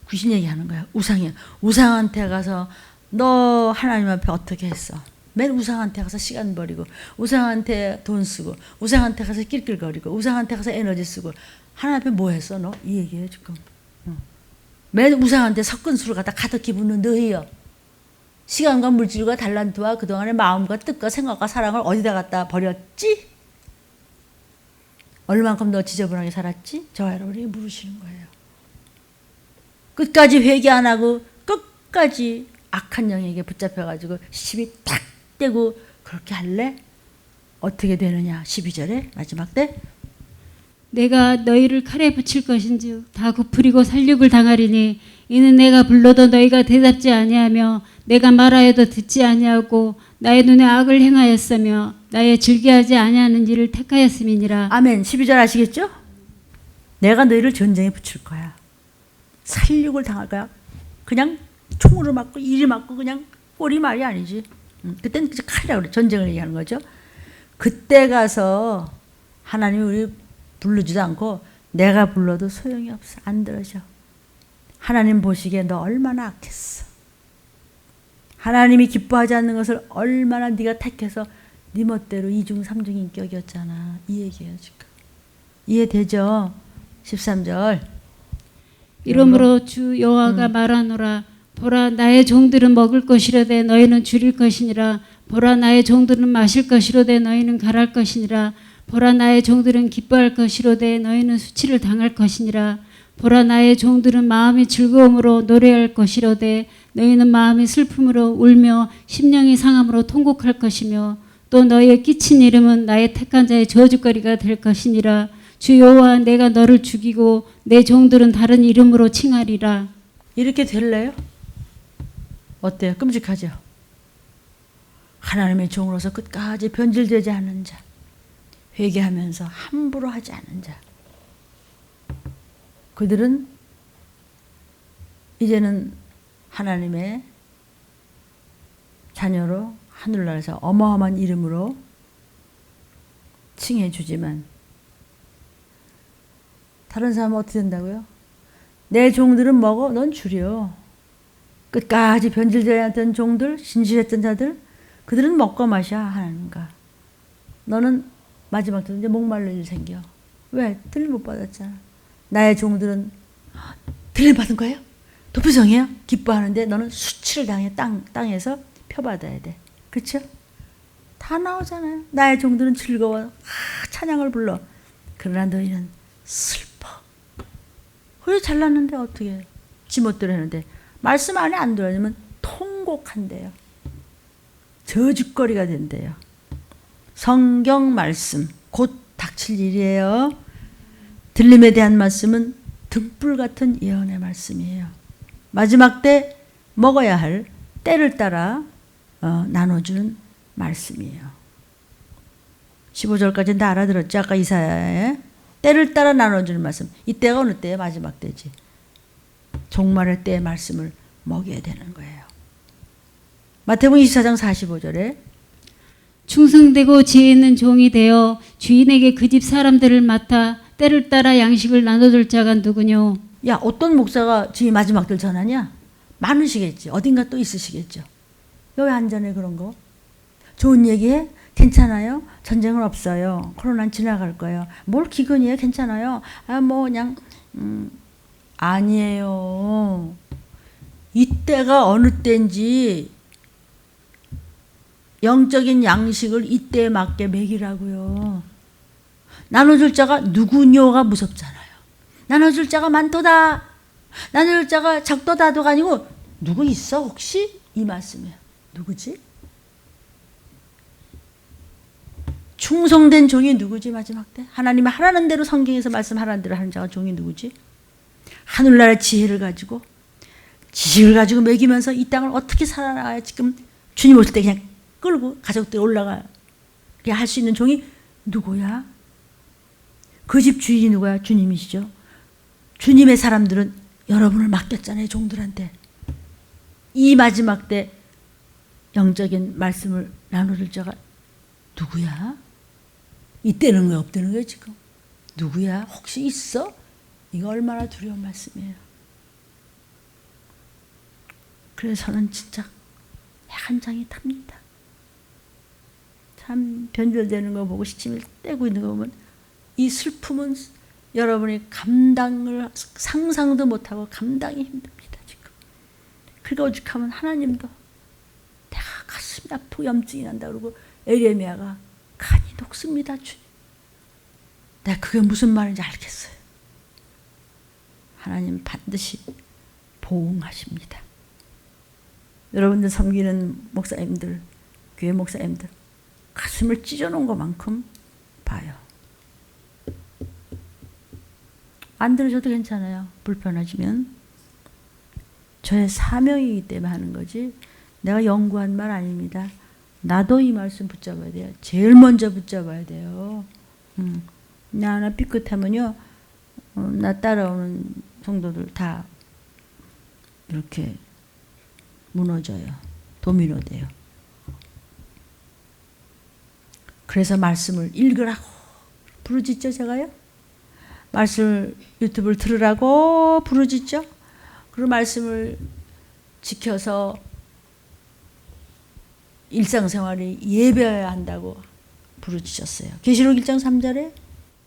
귀신 얘기하는 거예요. 우상이요. 우상한테 가서 너 하나님 앞에 어떻게 했어? 맨 우상한테 가서 시간 버리고 우상한테 돈 쓰고 우상한테 가서 낄낄거리고 우상한테 가서 에너지 쓰고 하나님 앞에 뭐 했어 너? 이 얘기예요 지금. 맨 우상한테 섞은 술을 갖다 가득히 붓는 너희여. 시간과 물질과 달란트와 그동안의 마음과 뜻과 생각과 사랑을 어디다 갖다 버렸지? 얼만큼 너 지저분하게 살았지? 저와 여러분이 물으시는 거예요. 끝까지 회개 안 하고 끝까지 악한 영에게 붙잡혀가지고 시비 탁 떼고 그렇게 할래? 어떻게 되느냐? 12절에 마지막 때 내가 너희를 칼에 붙일 것인즉 다 굽으리고 살육을 당하리니 이는 내가 불러도 너희가 대답지 아니하며 내가 말하여도 듣지 아니하고 나의 눈에 악을 행하였으며 나의 즐겨하지 아니하는 일을 택하였음이니라. 아멘. 12절 아시겠죠? 내가 너희를 전쟁에 붙일 거야. 살육을 당할 거야. 그냥 총으로 맞고 이리 맞고 그냥 꼬리 말이 아니지. 그때는 칼이라고 그래. 전쟁을 얘기하는 거죠. 그때 가서 하나님이 우리 부르지도 않고 내가 불러도 소용이 없어. 안 들어져. 하나님 보시기에 너 얼마나 악했어. 하나님이 기뻐하지 않는 것을 얼마나 네가 택해서 네 멋대로 2중 3중 인격이었잖아. 이 얘기예요 지금. 이해되죠? 13절 이러므로 주 여호와가 말하노라 보라 나의 종들은 먹을 것이로되 너희는 줄일 것이니라. 보라 나의 종들은 마실 것이로되 너희는 갈할 것이니라. 보라 나의 종들은 기뻐할 것이로되 너희는 수치를 당할 것이니라. 보라 나의 종들은 마음이 즐거움으로 노래할 것이로되 너희는 마음이 슬픔으로 울며 심령이 상함으로 통곡할 것이며 또 너희의 끼친 이름은 나의 택한 자의 저주거리가 될 것이니라. 주 여호와 내가 너를 죽이고 내 종들은 다른 이름으로 칭하리라. 이렇게 될래요? 어때요? 끔찍하죠? 하나님의 종으로서 끝까지 변질되지 않은 자, 회개하면서 함부로 하지 않은 자, 그들은 이제는 하나님의 자녀로 하늘나라에서 어마어마한 이름으로 칭해 주지만 다른 사람은 어떻게 된다고요? 내 종들은 먹어, 넌 줄여. 끝까지 변질되었던 종들, 신실했던 자들, 그들은 먹고 마셔 하나님과. 너는 마지막 때 이제 목말라 일 생겨. 왜? 들림 못 받았잖아. 나의 종들은 들림 받은 거예요? 도피성이에요? 기뻐하는데 너는 수치를 당해 땅에서 표받아야 돼. 그렇죠? 다 나오잖아요. 나의 종들은 즐거워. 찬양을 불러. 그러나 너희는 슬퍼. 그래 잘났는데 어떻게 지멋대로 했는데 말씀 안에 안 들어주면 통곡한대요. 저주거리가 된대요. 성경 말씀 곧 닥칠 일이에요. 들림에 대한 말씀은 등불 같은 예언의 말씀이에요. 마지막 때 먹어야 할 때를 따라 나눠주는 말씀이에요. 15절까지는 다 알아들었죠? 아까 이사야에 때를 따라 나눠주는 말씀. 이 때가 어느 때예요? 마지막 때지. 종말의 때의 말씀을 먹여야 되는 거예요. 마태복음 24장 45절에 충성되고 지혜 있는 종이 되어 주인에게 그 집 사람들을 맡아 때를 따라 양식을 나눠줄 자가 누구뇨? 야, 어떤 목사가 지금 마지막 때 전하냐? 많으시겠지. 어딘가 또 있으시겠죠. 왜 안 전해 그런 거? 좋은 얘기해? 괜찮아요? 전쟁은 없어요. 코로나는 지나갈 거예요. 뭘 기근이에요? 괜찮아요? 뭐 그냥 아니에요. 이때가 어느 때인지 영적인 양식을 이때에 맞게 먹이라고요. 나눠줄 자가 누구뇨가 무섭잖아요. 나눠줄 자가 많도다. 나눠줄 자가 작도다도가 아니고 누구 있어 혹시? 이 말씀이에요. 누구지? 충성된 종이 누구지 마지막 때? 하나님이 하라는 대로 성경에서 말씀하라는 대로 하는 자가 종이 누구지? 하늘나라의 지혜를 가지고 지식을 가지고 먹이면서 이 땅을 어떻게 살아나가야 지금 주님 오실 때 그냥 끌고 가족들 올라가 할 수 있는 종이 누구야? 그 집 주인이 누구야? 주님이시죠. 주님의 사람들은 여러분을 맡겼잖아요. 종들한테. 이 마지막 때 영적인 말씀을 나눠줄 자가 누구야? 있다는 거야 없다는 거야 지금? 누구야? 혹시 있어? 이거 얼마나 두려운 말씀이에요. 그래서 저는 진짜 한 장이 탑니다. 참 변절되는 거 보고 시침을 떼고 있는 거 보면 이 슬픔은 여러분이 감당을 상상도 못하고 감당이 힘듭니다. 지금. 그러니까 오죽하면 하나님도 내가 가슴이 아프고 염증이 난다 그러고 에레미야가 간이 녹습니다. 주님. 내가 그게 무슨 말인지 알겠어요. 하나님 반드시 보응하십니다. 여러분들 섬기는 목사님들, 교회 목사님들 가슴을 찢어놓은 것만큼 봐요. 안 들으셔도 괜찮아요. 불편하시면. 저의 사명이기 때문에 하는 거지 내가 연구한 말 아닙니다. 나도 이 말씀 붙잡아야 돼요. 제일 먼저 붙잡아야 돼요. 나 하나 삐끗하면요. 나 따라오는 성도들 다 이렇게 무너져요. 도미노 돼요. 그래서 말씀을 읽으라고 부르짖죠 제가요. 말씀을 유튜브를 들으라고 부르짖죠. 그 말씀을 지켜서 일상생활에 예배해야 한다고 부르짖었어요. 계시록 1장 3절에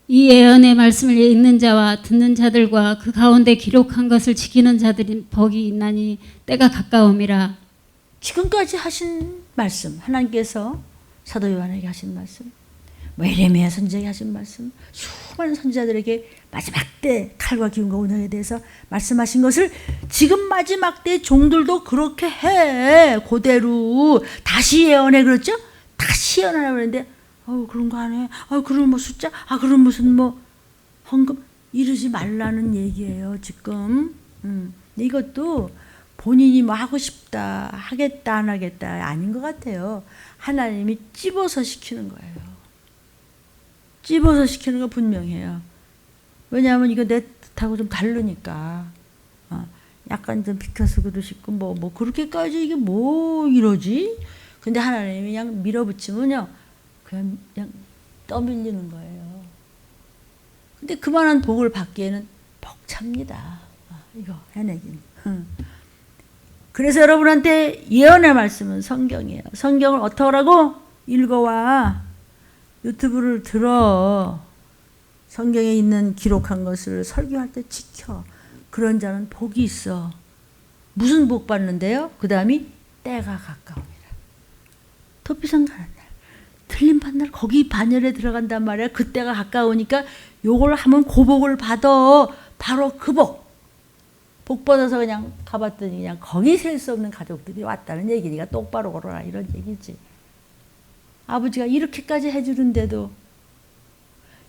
이 예언의 말씀을 읽는 자와 듣는 자들과 그 가운데 기록한 것을 지키는 자들이 복이 있나니 때가 가까움이라. 지금까지 하신 말씀, 하나님께서 사도 요한에게 하신 말씀, 예레미야 선지자에게 하신 말씀, 수많은 선지자들에게 마지막 때 칼과 기운과 운명에 대해서 말씀하신 것을 지금 마지막 때 종들도 그렇게 해. 그대로 다시 예언해. 그렇죠? 다시 예언하라고 그러는데 그런 거 안 해. 그럼 뭐 숫자? 그럼 무슨 뭐 헌금? 이러지 말라는 얘기예요 지금. 이것도 본인이 뭐 하고 싶다 하겠다 안 하겠다 아닌 것 같아요. 하나님이 찝어서 시키는 거예요. 찝어서 시키는 거 분명해요. 왜냐하면 이거 내 뜻하고 좀 다르니까. 약간 좀 비켜서기도 싶고 뭐 그렇게까지 이게 뭐 이러지? 근데 하나님이 그냥 밀어붙이면요 그냥 떠밀리는 거예요. 근데 그만한 복을 받기에는 벅찹니다. 이거 해내긴. 그래서 여러분한테 예언의 말씀은 성경이에요. 성경을 어떻게 하라고? 읽어와. 유튜브를 들어. 성경에 있는 기록한 것을 설교할 때 지켜. 그런 자는 복이 있어. 무슨 복 받는데요? 그 다음이 때가 가까움이라. 도피성 가는 날. 틀림 받는 날. 거기 반열에 들어간단 말이야. 그 때가 가까우니까 요걸 하면 그 복을 받아. 바로 그 복. 복 받아서 그냥 가봤더니 그냥 거기 셀 수 없는 가족들이 왔다는 얘기니까 똑바로 걸어라 이런 얘기지. 아버지가 이렇게까지 해주는데도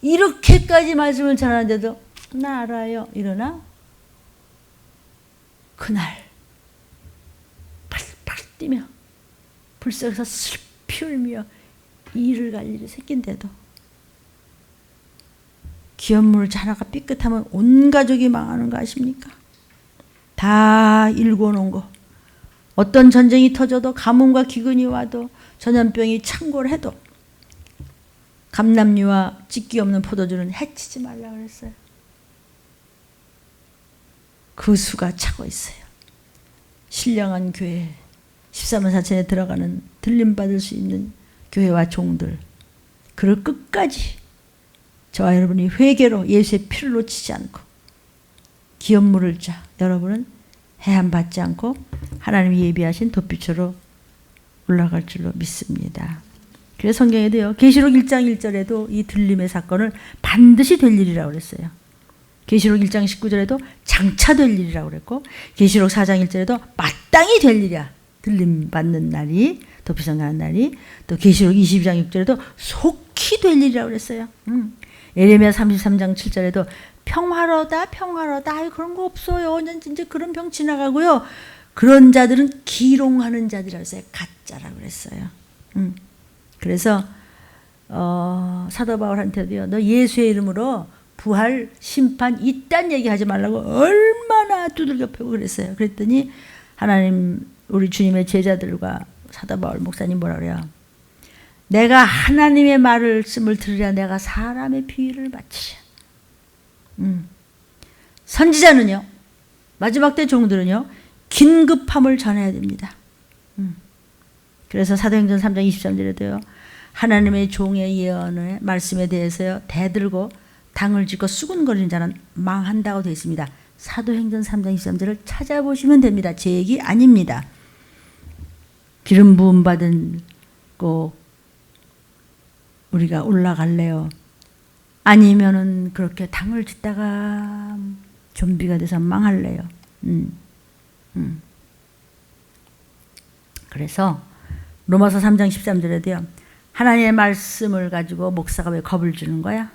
이렇게까지 말씀을 전하는데도 나 알아요 이러나? 그날 뛰며 불쌍해서 슬피 울며 이를 갈 일이 생긴데도 기업물 하나가 삐끗하면 온 가족이 망하는 거 아십니까? 다 일궈놓은 거. 어떤 전쟁이 터져도 가뭄과 기근이 와도 전염병이 창궐해도 감람류와 찢기 없는 포도주는 해치지 말라 그랬어요. 그 수가 차고 있어요. 신령한 교회 13만 4천에 들어가는 들림받을 수 있는 교회와 종들, 그를 끝까지 저와 여러분이 회개로 예수의 피를 놓치지 않고 기업 물을 자 여러분은 해함받지 않고 하나님이 예비하신 돛빛으로 올라갈 줄로 믿습니다. 그래서 성경에도요, 계시록 1장 1절에도 이 들림의 사건을 반드시 될 일이라고 그랬어요. 계시록 1장 19절에도 장차 될 일이라고 그랬고, 계시록 4장 1절에도 마땅히 될 일이야. 들림 받는 날이, 돛빛 가는 날이. 또 계시록 22장 6절에도 속히 될 일이라고 그랬어요. 예레미야 33장 7절에도 평화로다 평화로다. 아유, 그런 거 없어요. 이제 그런 병 지나가고요. 그런 자들은 기롱하는 자들이라고 했어요. 가짜라고 그랬어요. 그래서 사도 바울한테도요, 너 예수의 이름으로 부활, 심판 이딴 얘기하지 말라고 얼마나 두들겨 패고 그랬어요. 그랬더니 하나님, 우리 주님의 제자들과 사도 바울 목사님 뭐라 그래요? 내가 하나님의 말씀을 들으랴 내가 사람의 비위를 바치랴. 선지자는요, 마지막 때 종들은요, 긴급함을 전해야 됩니다. 그래서 사도행전 3장 23절에도요, 하나님의 종의 예언의 말씀에 대해서요, 대들고 당을 짓고 수군거리는 자는 망한다고 되어 있습니다. 사도행전 3장 23절을 찾아보시면 됩니다. 제 얘기 아닙니다. 기름 부음 받은 꼭 우리가 올라갈래요? 아니면은 그렇게 당을 짓다가 좀비가 돼서 망할래요? 그래서 로마서 3장 13절에도요, 하나님의 말씀을 가지고 목사가 왜 겁을 주는 거야?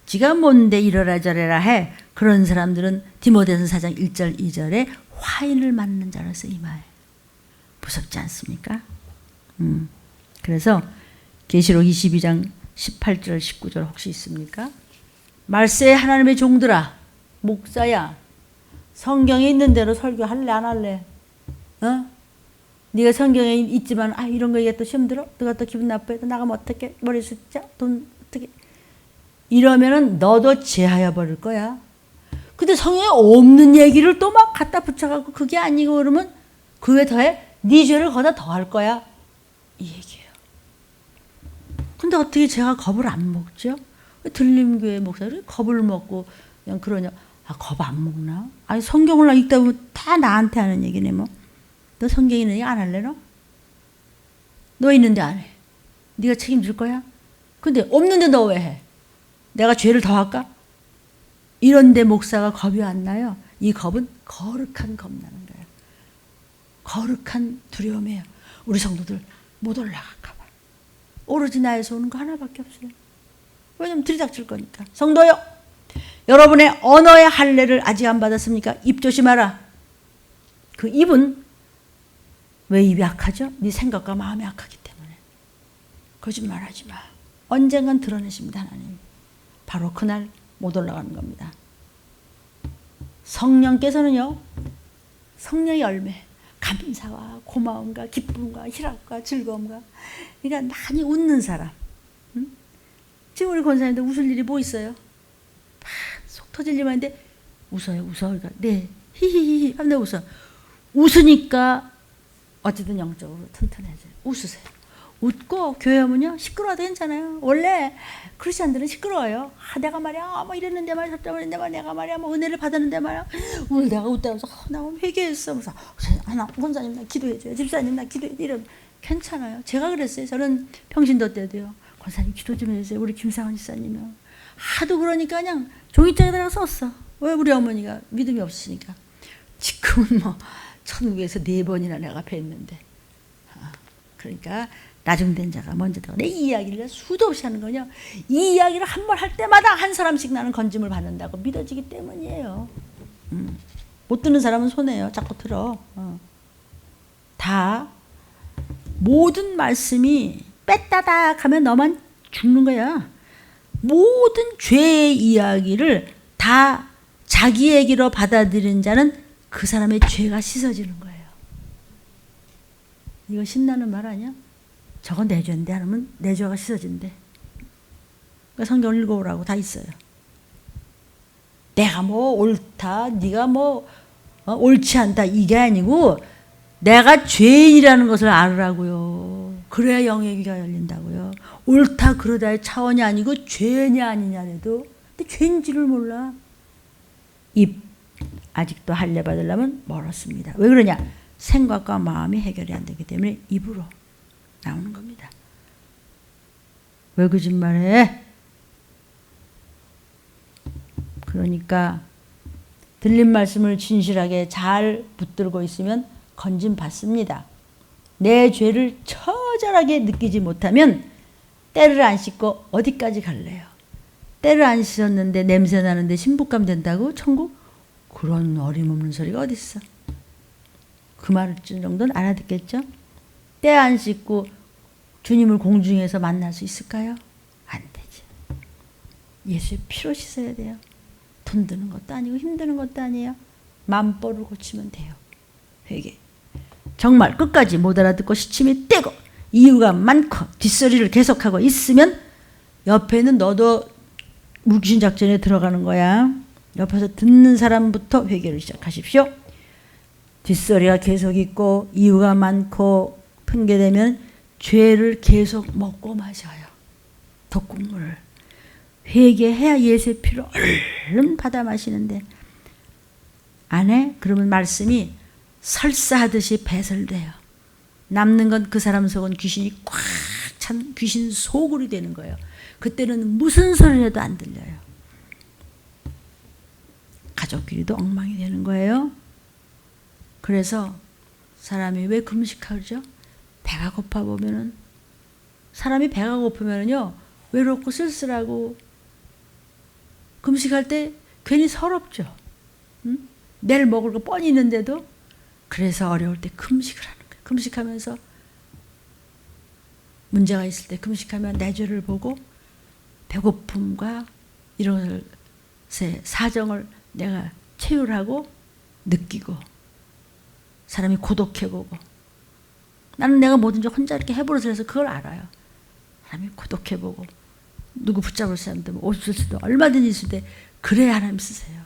지가 뭔데 이러라 저래라 해. 그런 사람들은 디모데전서 4장 1절 2절에 화인을 맞는 자라서 이마에. 무섭지 않습니까? 그래서 계시록 22장 18절 19절 혹시 있습니까? 말세에 하나님의 종들아, 목사야, 성경에 있는 대로 설교할래 안 할래? 네가 성경에 있지만 이런 거 얘기 또 시험 들어? 너가 또 기분 나빠해? 또 나가면 어떻게? 머리 숫자? 돈 어떻게? 이러면은 너도 제하여 버릴 거야. 근데 성경에 없는 얘기를 또 막 갖다 붙여갖고 그게 아니고 그러면 그에 더해 네 죄를 거기다 더할 거야. 이 얘기예요. 근데 어떻게 제가 겁을 안 먹죠? 들림교회 목사들이 겁을 먹고 그냥 그러냐? 겁 안 먹나? 아니 성경을 읽다 보면 다 나한테 하는 얘기네 뭐. 너 성경에 있는 얘기 안 할래 너? 너 있는데 안 해. 네가 책임질 거야? 근데 없는데 너 왜 해? 내가 죄를 더 할까? 이런데 목사가 겁이 안 나요. 이 겁은 거룩한 겁 나는 거예요. 거룩한 두려움이에요. 우리 성도들 못 올라갈까 봐. 오로지 나에서 오는 거 하나밖에 없어요. 왜냐면 들이닥칠 거니까. 성도요, 여러분의 언어의 할례를 아직 안 받았습니까? 입 조심하라. 그 입은 왜 입이 약하죠? 네 생각과 마음이 약하기 때문에. 거짓말하지 마. 언젠간 드러내십니다, 하나님. 바로 그날 못 올라가는 겁니다. 성령께서는요, 성령의 열매, 감사와 고마움과 기쁨과 희락과 즐거움과, 그러니까 많이 웃는 사람. 지금 우리 권사님들 웃을 일이 뭐 있어요? 속 터질 일만 있는데 웃어요, 웃어. 그러니까 네, 히히히히 하는데 웃어. 웃으니까 어쨌든 영적으로 튼튼해져요. 웃으세요. 웃고 교회 오면요, 시끄러워도 괜찮아요. 원래 크리스찬들은 시끄러워요. 내가 말이야 뭐 이랬는데 말이야 저랬는데 말이야 내가 말이야 뭐 은혜를 받았는데 말이야 울다가 웃다면서 나 오늘 회개했어. 그래서 하나 권사님 나 기도해줘요. 집사님 나 기도해. 이런 괜찮아요. 제가 그랬어요. 저는 평신도 때도요. 권사님 기도 좀 해주세요. 우리 김상원 집사님이요. 하도 그러니까 그냥 종이장에다가 썼어. 왜? 우리 어머니가 믿음이 없으시니까. 지금은 뭐 천국에서 4번이나 내가 뵀는데. 그러니까 나중된 자가 먼저 되고 내 이야기를 수도 없이 하는 거냐. 이 이야기를 한 번 할 때마다 한 사람씩 나는 건짐을 받는다고 믿어지기 때문이에요. 못 듣는 사람은 손해요. 자꾸 들어. 다 모든 말씀이 뺐다닥 하면 너만 죽는 거야. 모든 죄의 이야기를 다 자기 얘기로 받아들인 자는 그 사람의 죄가 씻어지는 거예요. 이거 신나는 말 아니야? 저건 내 죄인데 하면 내 죄가 씻어진대. 그러니까 성경 읽어오라고 다 있어요. 내가 뭐 옳다, 네가 뭐 옳지 않다 이게 아니고 내가 죄인이라는 것을 알으라고요. 그래야 영의 귀가 열린다고요. 옳다 그러다의 차원이 아니고 죄냐 아니냐래도 근데 죄인지를 몰라. 입 아직도 할례 받으려면 멀었습니다. 왜 그러냐? 생각과 마음이 해결이 안 되기 때문에 입으로 나오는 겁니다. 왜 거짓말해? 그러니까 들린 말씀을 진실하게 잘 붙들고 있으면 건진 받습니다. 내 죄를 처절하게 느끼지 못하면 때를 안 씻고 어디까지 갈래요? 때를 안 씻었는데 냄새 나는데 신부감 된다고? 천국? 그런 어림없는 소리가 어디 있어? 그 말 정도는 알아듣겠죠? 때 안 씻고 주님을 공중에서 만날 수 있을까요? 안 되지. 예수의 피로 씻어야 돼요. 돈 드는 것도 아니고 힘드는 것도 아니에요. 만벌을 고치면 돼요. 회개. 정말 끝까지 못 알아듣고 시침이 떼고 이유가 많고 뒷소리를 계속하고 있으면 옆에는 너도 물귀신작전에 들어가는 거야. 옆에서 듣는 사람부터 회개를 시작하십시오. 뒷소리가 계속 있고 이유가 많고 핑계대면 죄를 계속 먹고 마셔요. 독국물을. 회개해야 예수의 피를 얼른 받아 마시는데 안 해? 그러면 말씀이 설사하듯이 배설돼요. 남는 건 그 사람 속은 귀신이 꽉 찬 귀신 소굴이 되는 거예요. 그때는 무슨 소리를 해도 안 들려요. 가족끼리도 엉망이 되는 거예요. 그래서 사람이 왜 금식하죠? 배가 고파 보면은 사람이 배가 고프면은요 외롭고 쓸쓸하고 금식할 때 괜히 서럽죠. 응? 내일 먹을 거 뻔히 있는데도 그래서 어려울 때 금식을 하는 거예요. 금식하면서 문제가 있을 때 금식하면 내 죄를 보고 배고픔과 이런 것의 사정을 내가 체휼하고 느끼고 사람이 고독해보고 나는 내가 뭐든지 혼자 이렇게 해버려서 해서 그걸 알아요. 사람이 고독해보고 누구 붙잡을 사람도 없을 수도 얼마든지 있을 때 그래야 하나님 쓰세요.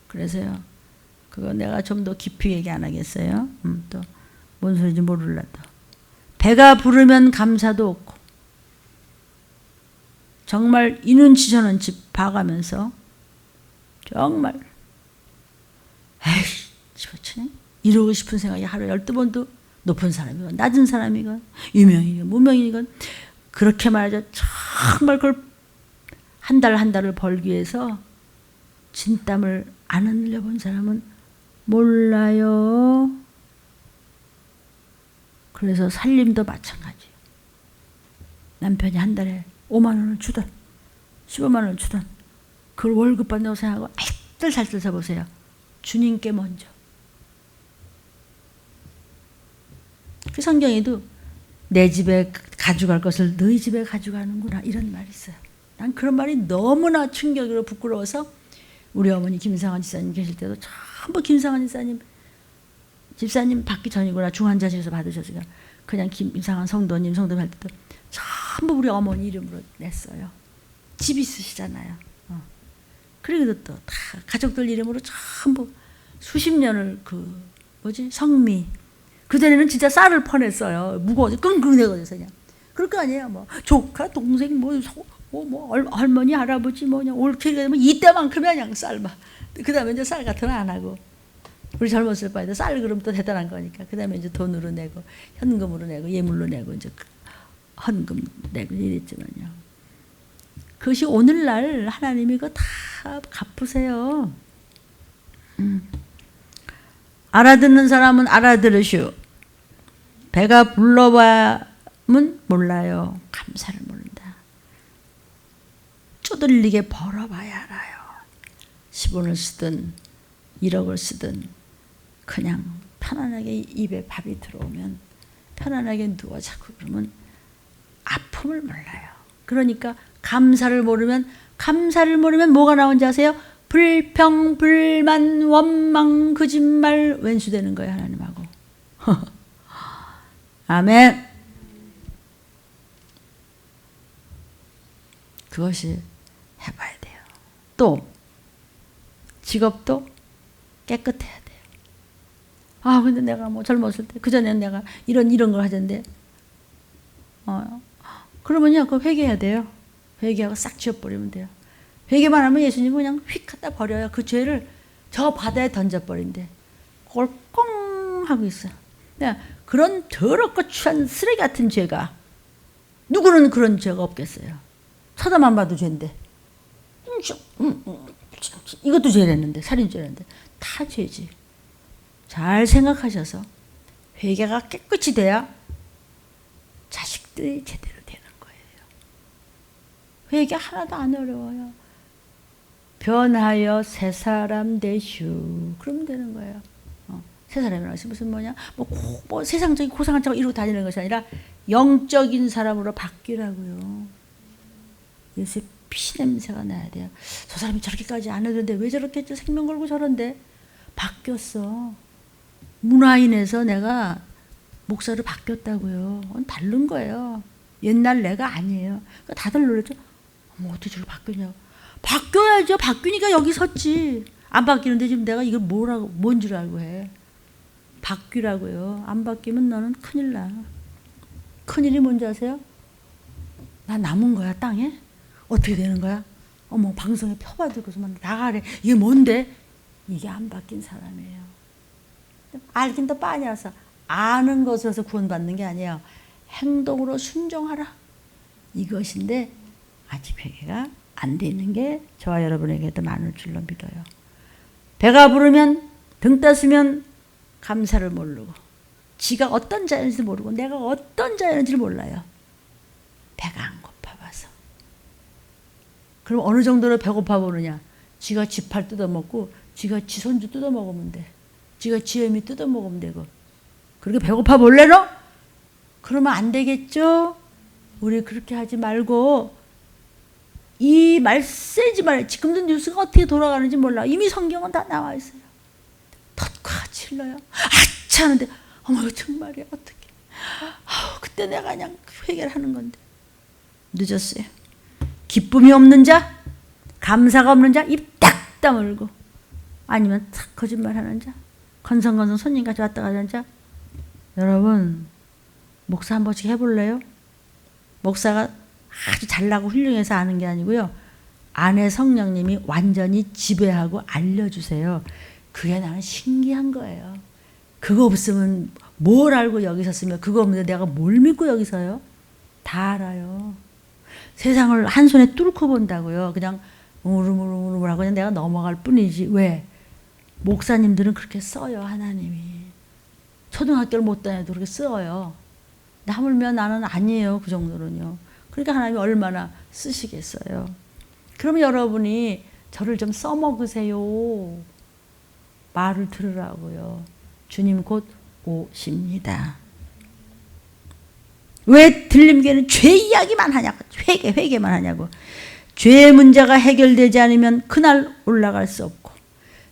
그래서요. 그거 내가 좀 더 깊이 얘기 안 하겠어요. 또 뭔 소리인지 모르려도. 배가 부르면 감사도 없고 정말 이눈치 저눈치 봐가면서 정말 에이 집어치네. 이러고 싶은 생각이 하루에 12번도 높은 사람이건 낮은 사람이건 유명이건 무명이건 그렇게 말하자 정말 그걸 한 달 한 달을 벌기 위해서 진땀을 안 흘려본 사람은 몰라요. 그래서 살림도 마찬가지예요. 남편이 한 달에 5만 원을 주던 15만 원을 주던 그걸 월급 받는다고 생각하고 알뜰살뜰 써보세요. 주님께 먼저. 그 성경에도 내 집에 가져갈 것을 너희 집에 가져가는구나 이런 말이 있어요. 난 그런 말이 너무나 충격으로 부끄러워서 우리 어머니 김상환 집사님 계실 때도 전부 김상환 집사님 받기 전이구나 중환자실에서 받으셨으니까 그냥 김상환 성도님 할 때도 전부 우리 어머니 이름으로 냈어요. 집 있으시잖아요. 그리고 또 다 가족들 이름으로 전부 수십 년을 성미 그전에는 진짜 쌀을 퍼냈어요. 무거워서 끙끙대거려서 그냥. 그럴 거 아니에요. 뭐 조카, 동생, 할머니, 할아버지 그냥 옳게 되면 이때만큼이야 그냥 쌀만. 그 다음에 이제 쌀 같은 거 안 하고. 우리 젊었을 바에도 쌀 그럼 또 대단한 거니까. 그 다음에 이제 돈으로 내고, 현금으로 내고, 예물로 내고, 이제 헌금 내고 이랬지만요. 그것이 오늘날 하나님이 그거 다 갚으세요. 알아듣는 사람은 알아들으시오. 배가 불러봐면 몰라요. 감사를 모른다. 쪼들리게 벌어봐야 알아요. 10원을 쓰든 1억을 쓰든 그냥 편안하게 입에 밥이 들어오면 편안하게 누워 자고 그러면 아픔을 몰라요. 그러니까 감사를 모르면 뭐가 나온지 아세요? 불평, 불만, 원망, 거짓말, 왼수되는 거예요, 하나님하고. 아멘. 그것이 해봐야 돼요. 또 직업도 깨끗해야 돼요. 아, 근데 내가 뭐 젊었을 때 그전에는 내가 이런 걸 하던데 그러면요, 그거 회개해야 돼요. 회개하고 싹 지워버리면 돼요. 회개만 하면 예수님은 그냥 휙 갖다 버려요. 그 죄를 저 바다에 던져버린대. 그걸 꽁 하고 있어. 그런 더럽고 추한 쓰레기 같은 죄가 누구는 그런 죄가 없겠어요. 쳐다만 봐도 죄인데 이것도 죄랬는데 살인죄랬는데 다 죄지. 잘 생각하셔서 회개가 깨끗이 돼야 자식들이 제대로 되는 거예요. 회개 하나도 안 어려워요. 변하여 새 사람 되슈. 그러면 되는 거예요. 새 사람이라는 것이 무슨 뭐냐? 뭐 세상적인 고상한척 이루고 다니는 것이 아니라 영적인 사람으로 바뀌라고요. 예수의 피 냄새가 나야 돼요. 저 사람이 저렇게까지 안 해도는데 왜 저렇게 했죠? 생명 걸고 저런데 바뀌었어. 문화인에서 내가 목사로 바뀌었다고요. 다른 거예요. 옛날 내가 아니에요. 그러니까 다들 놀랐죠. 어떻게 저렇게 바뀌냐고. 바뀌어야죠. 바뀌니까 여기 섰지. 안 바뀌는데 지금 내가 이걸 뭔 줄 알고 해. 바뀌라고요. 안 바뀌면 너는 큰일 나. 큰일이 뭔지 아세요? 나 남은 거야, 땅에? 어떻게 되는 거야? 방송에 펴받고서만 나가래. 이게 뭔데? 이게 안 바뀐 사람이에요. 알긴 더 빠냐서 아는 것으로서 구원받는 게 아니에요. 행동으로 순종하라. 이것인데 아직 회개가 안 돼 있는 게 저와 여러분에게도 많을 줄로 믿어요. 배가 부르면 등 떴으면 감사를 모르고 지가 어떤 자연인지 모르고 내가 어떤 자연인지 몰라요. 배가 안 고파봐서. 그럼 어느 정도로 배고파 보느냐? 지가 지팔 뜯어먹고 지가 지 손주 뜯어먹으면 돼. 지가 지 애미 뜯어먹으면 되고. 그렇게 배고파 볼래노? 그러면 안 되겠죠? 우리 그렇게 하지 말고 이 말세지 말. 지금도 뉴스가 어떻게 돌아가는지 몰라. 이미 성경은 다 나와 있어요. 덧과 질러요. 아차 하는데 어머 정말이야 어떡해. 그때 내가 그냥 회개를 하는 건데 늦었어요. 기쁨이 없는 자, 감사가 없는 자, 입 딱 다물고 아니면 탁 거짓말하는 자, 건성건성 손님같이 왔다 가는 자. 여러분 목사 한 번씩 해볼래요? 목사가 아주 잘나고 훌륭해서 아는 게 아니고요. 안에 성령님이 완전히 지배하고 알려주세요. 그게 나는 신기한 거예요. 그거 없으면 뭘 알고 여기 섰으면 그거 없는데 내가 뭘 믿고 여기 서요? 다 알아요. 세상을 한 손에 뚫고 본다고요. 그냥 우르르르르 하고 그냥 내가 넘어갈 뿐이지. 왜? 목사님들은 그렇게 써요. 하나님이. 초등학교를 못 다녀도 그렇게 써요. 하물며 나는 아니에요. 그 정도는요. 그러니까 하나님이 얼마나 쓰시겠어요. 그럼 여러분이 저를 좀 써먹으세요. 말을 들으라고요. 주님 곧 오십니다. 왜 들림교회는 죄 이야기만 하냐고. 회개만 하냐고. 죄의 문제가 해결되지 않으면 그날 올라갈 수 없고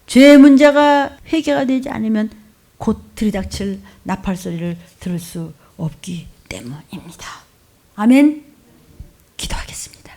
죄의 문제가 회개가 되지 않으면 곧 들이닥칠 나팔 소리를 들을 수 없기 때문입니다. 아멘. 기도하겠습니다.